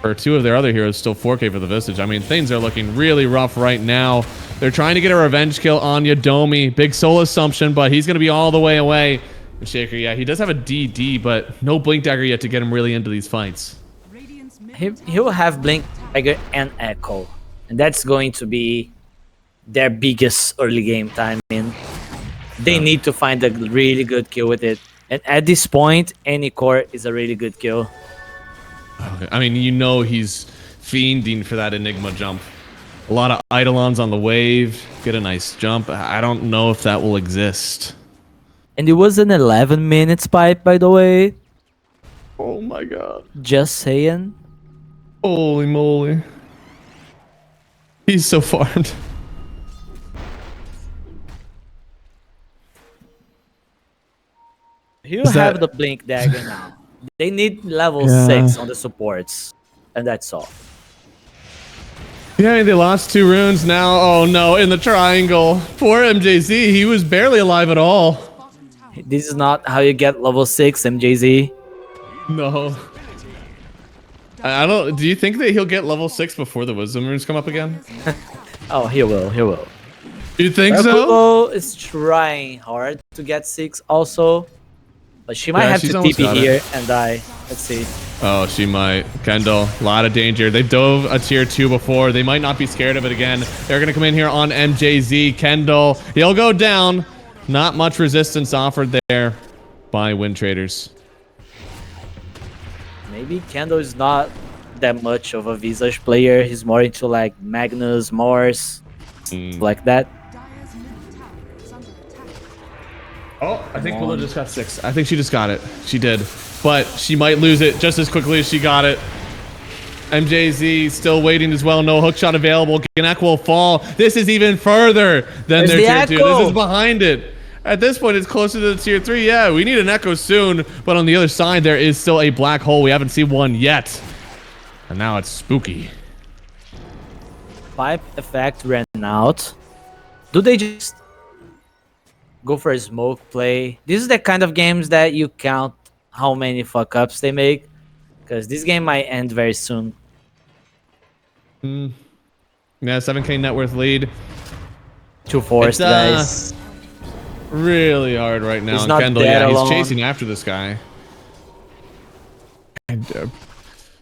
Or 2 of their other heroes still 4k for the Visage. I mean, things are looking really rough right now. They're trying to get a revenge kill on Yadomi. Big soul assumption, but he's going to be all the way away. Shaker, yeah, he does have a DD, but no Blink Dagger yet to get him really into these fights. Radiant's middle He'll have Blink, Dagger, and Echo. And that's going to be their biggest early game time in. They need to find a really good kill with it. And at this point, any core is a really good kill. Okay. I mean, you know he's fiending for that Enigma jump. A lot of Eidolons on the wave. Get a nice jump. I don't know if that will exist. And it was an 11 minutes pipe, by the way. Oh my god. Just saying. Holy moly. He's so farmed. You Is have that- the Blink Dagger now. They need level Yeah. 6 on the supports. and that's all. Yeah, they lost 2 runes now. Oh no, in the triangle. Poor MJZ, he was barely alive at all. Bottom tower This is not how you get level 6, MJZ. No. I don't. Do you think that he'll get level 6 before the wisdom runes come up again? Oh, he will. He will. You think so? Rakugo is trying hard to get 6 also, but she might Yeah, have she's to almost TP got it. here and die. Let's see. Oh, she might. Kendall, a lot of danger. They dove a tier 2 before. They might not be scared of it again. They're gonna come in here on MJZ. Kendall, he'll go down. Not much resistance offered there by WINTRADERs. Maybe Kendall is not that much of a Visage player. He's more into like Magnus, Morse, like that. Dire's middle tower is under attack. Oh, I think Willow just got 6. I think she just got it. She did. But she might lose it just as quickly as she got it. MJZ still waiting as well. No hookshot available. Gnek will fall. This is even further than There's their the tier 2. echo. This is behind it. At this point, it's closer to the tier 3. Yeah, we need an echo soon. But on the other side, there is still a black hole. We haven't seen one yet. And now it's spooky. Pipe effect ran out. Do they just go for a smoke play? This is the kind of games that you count how many fuck ups they make, because this game might end very soon. Yeah, 7K net worth lead. 2 forced, It's, guys. Really hard right now. He's And not Kendall, dead yeah, alone. he's chasing after this guy. And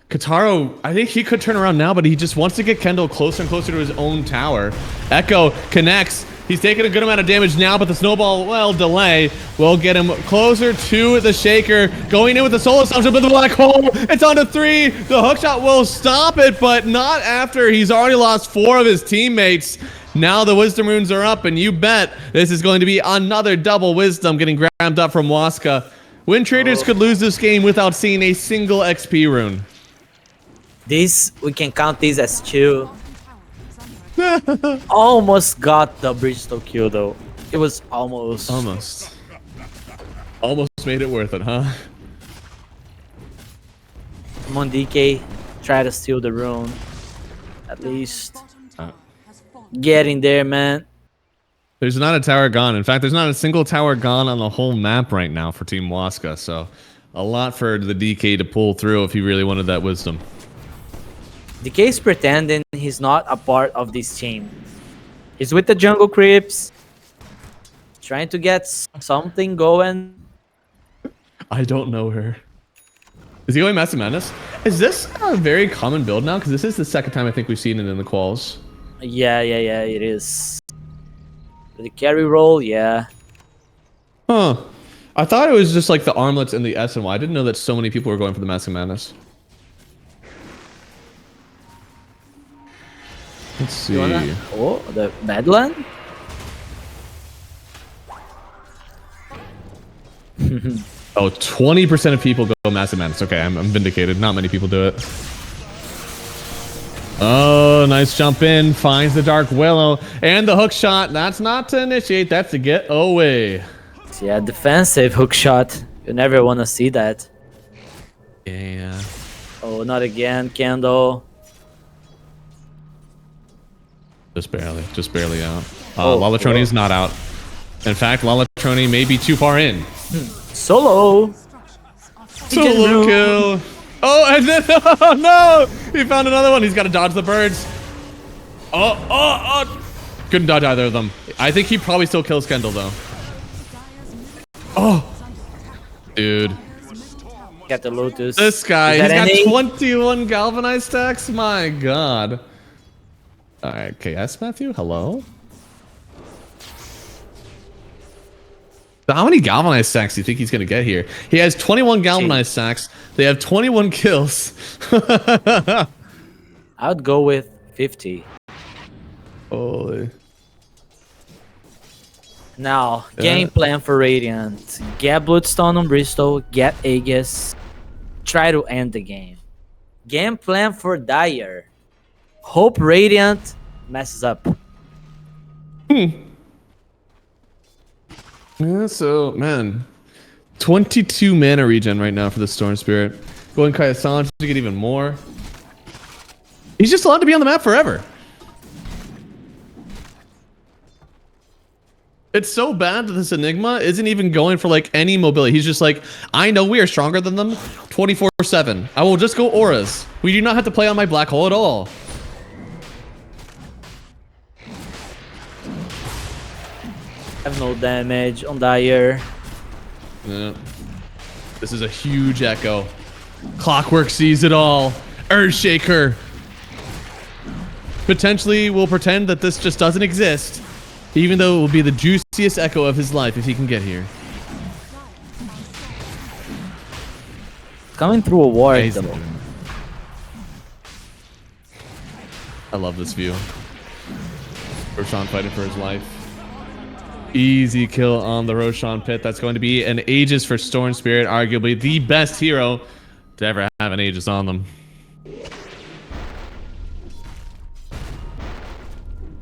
Kataro, I think he could turn around now, but he just wants to get Kendall closer and closer to his own tower. Echo connects. He's taking a good amount of damage now, but the snowball, well, delay will get him closer to the shaker. Going in with the soul assumption, but the black hole, it's on to 3. The hookshot will stop it, but not after he's already lost 4 of his teammates. Now the wisdom runes are up, and you bet this is going to be another double wisdom getting grabbed up from Waska. WINTRADERs could lose this game without seeing a single XP rune. This, we can count this as 2. Bottom tower is under attack. Almost got the Bridgestone kill though. It was almost. Almost made it worth it, huh? Come on, DK. Try to steal the rune. At least. Bottom tower has fallen. Get in there, man. There's not a tower gone. In fact, there's not a single tower gone on the whole map right now for Team Waska. So a lot for the DK to pull through if he really wanted that wisdom. DK's pretending he's not a part of this team. He's with the jungle creeps. Trying to get something going. I don't know her. Is he going Massive Madness? Is this a very common build now? Because this is the second time I think we've seen it in the quals. Yeah, it is. The carry roll, yeah. Huh. I thought it was just like the armlets and the S and Y. I didn't know that so many people were going for the Massive Madness. Let's see. You wanna... Oh, the Badland? Oh, 20% of people go Massive Madness. Okay, I'm vindicated. Not many people do it. Oh, nice jump in. Finds the Dark Willow. And the hook shot. That's not to initiate. That's to get away. Yeah, defensive hook shot. You never want to see that. Yeah. Oh, not again, Kendall. Just barely out. Oh, Lalatroni is not out. In fact, Lalatroni may be too far in. Solo. Solo kill. Oh, and then, oh no! He found another one. He's got to dodge the birds. Oh. Couldn't dodge either of them. I think he probably still kills Kendall, though. Oh. Dude. Get the Lotus. This guy, Is he's that got any? 21 galvanized stacks? My god. Alright, KS Matthew, hello? So how many galvanized stacks do you think he's going to get here? He has 21 galvanized stacks. They have 21 kills. I would go with 50. Holy. Now, Yeah. game plan for Radiant. Get Bloodstone on Bristol, get Aegis, try to end the game. Game plan for Dire. Hope Radiant messes up. Yeah, so, man. 22 mana regen right now for the Storm Spirit. Going Kaya Sanj to get even more. He's just allowed to be on the map forever. It's so bad that this Enigma isn't even going for like any mobility. He's just like, I know we are stronger than them 24/7. I will just go auras. We do not have to play on my black hole at all. Have no damage on Dire. Yeah. This is a huge echo. Clockwork sees it all. Earthshaker. Potentially will pretend that this just doesn't exist. Even though it will be the juiciest echo of his life if he can get here. Coming through a ward, Yeah, though. I love this view. Roshan fighting for his life. Easy kill on the Roshan pit. That's going to be an Aegis for Storm Spirit, arguably the best hero to ever have an Aegis on them.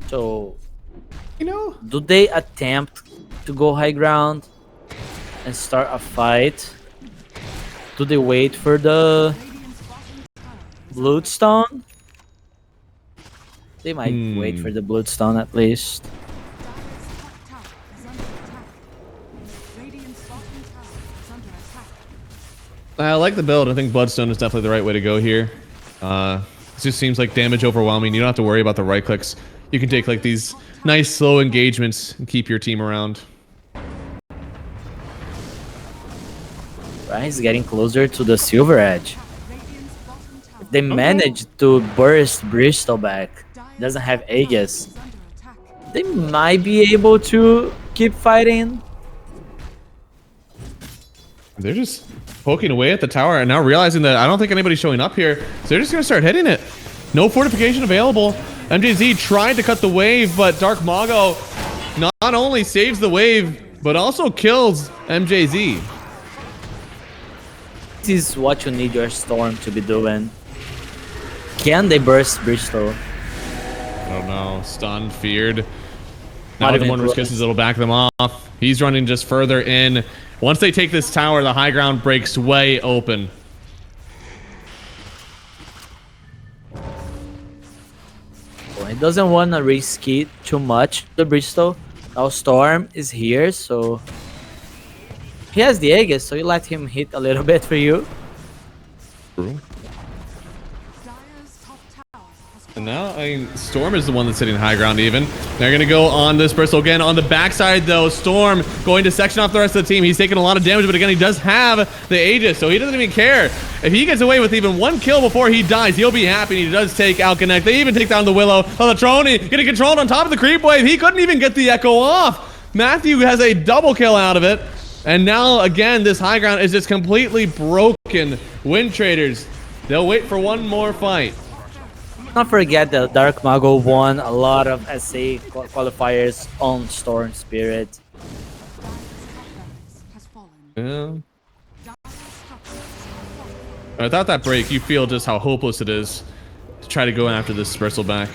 So, You know, do they attempt to go high ground and start a fight? Do they wait for the Bloodstone? They might wait for the Bloodstone at least. I like the build. I think Bloodstone is definitely the right way to go here. It just seems like damage overwhelming. You don't have to worry about the right clicks. You can take like these nice slow engagements and keep your team around. Right, he's getting closer to the Silver Edge. If they manage to burst Bristol back, doesn't have Aegis, they might be able to keep fighting. They're just poking away at the tower and now realizing that I don't think anybody's showing up here. So they're just going to start hitting it. No fortification available. MJZ tried to cut the wave, but Dark Mago not only saves the wave, but also kills MJZ. This is what you need your Storm to be doing. Can they burst Bristol? I don't know. Stunned, feared. Not Now the even Wondrous close. Kisses, it'll back them off. He's running just further in. Once they take this tower, the high ground breaks way open. Well, he doesn't want to risk it too much. The Bristol. Now Storm is here, so he has the Aegis, so you let him hit a little bit for you. True. And now, I mean, Storm is the one that's hitting high ground even. They're going to go on this Bristol again. On the backside, though, Storm going to section off the rest of the team. He's taking a lot of damage, but again, he does have the Aegis, so he doesn't even care. If he gets away with even one kill before he dies, he'll be happy. He does take out Connect. They even take down the Willow. Latroni getting controlled on top of the creep wave. He couldn't even get the Echo off. Matthew has a double kill out of it. And now, again, this high ground is just completely broken. WINTRADERs, they'll wait for one more fight. Not forget that Dark Mago won a lot of SA qualifiers on Storm Spirit. Yeah. Without that break, you feel just how hopeless it is to try to go after this Bristle back.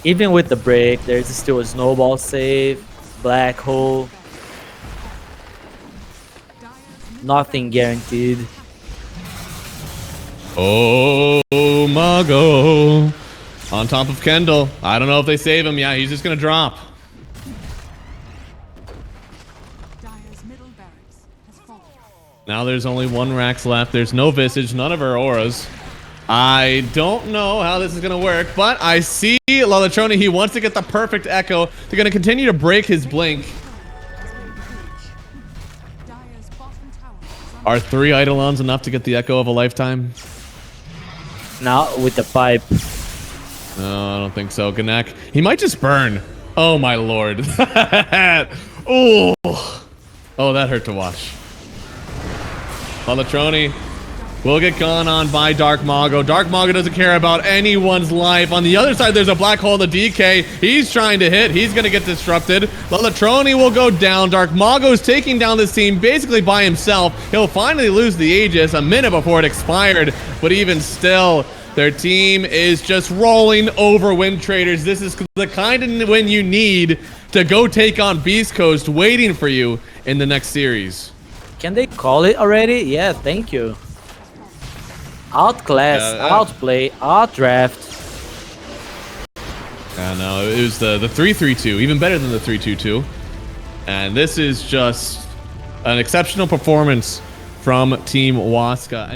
Even with the break, there's still a snowball save, black hole. Nothing guaranteed. Oh, Mago. On top of Kendall. I don't know if they save him. Yeah, he's just going to drop. Now there's only one Rax left. There's no Visage, none of her auras. I don't know how this is going to work, but I see Lalatroni. He wants to get the perfect echo. They're going to continue to break his blink. Are 3 Eidolons enough to get the echo of a lifetime? Now with the pipe. No, I don't think so. Gnak. He might just burn. Oh my lord. Oh. Oh, that hurt to watch. Lalatroni will get gone on by Dark Mago. Dark Mago doesn't care about anyone's life. On the other side, there's a black hole in the DK. He's trying to hit. He's going to get disrupted. Lalatroni will go down. Dark Mago's taking down this team basically by himself. He'll finally lose the Aegis a minute before it expired. But even still, their team is just rolling over WINTRADERs. This is the kind of win you need to go take on Beast Coast waiting for you in the next series. Can they call it already? Yeah, thank you. Outclass, outplay, outdraft. No, it was the 3-3-2, even better than the 3-2-2. And this is just an exceptional performance from Team Waska.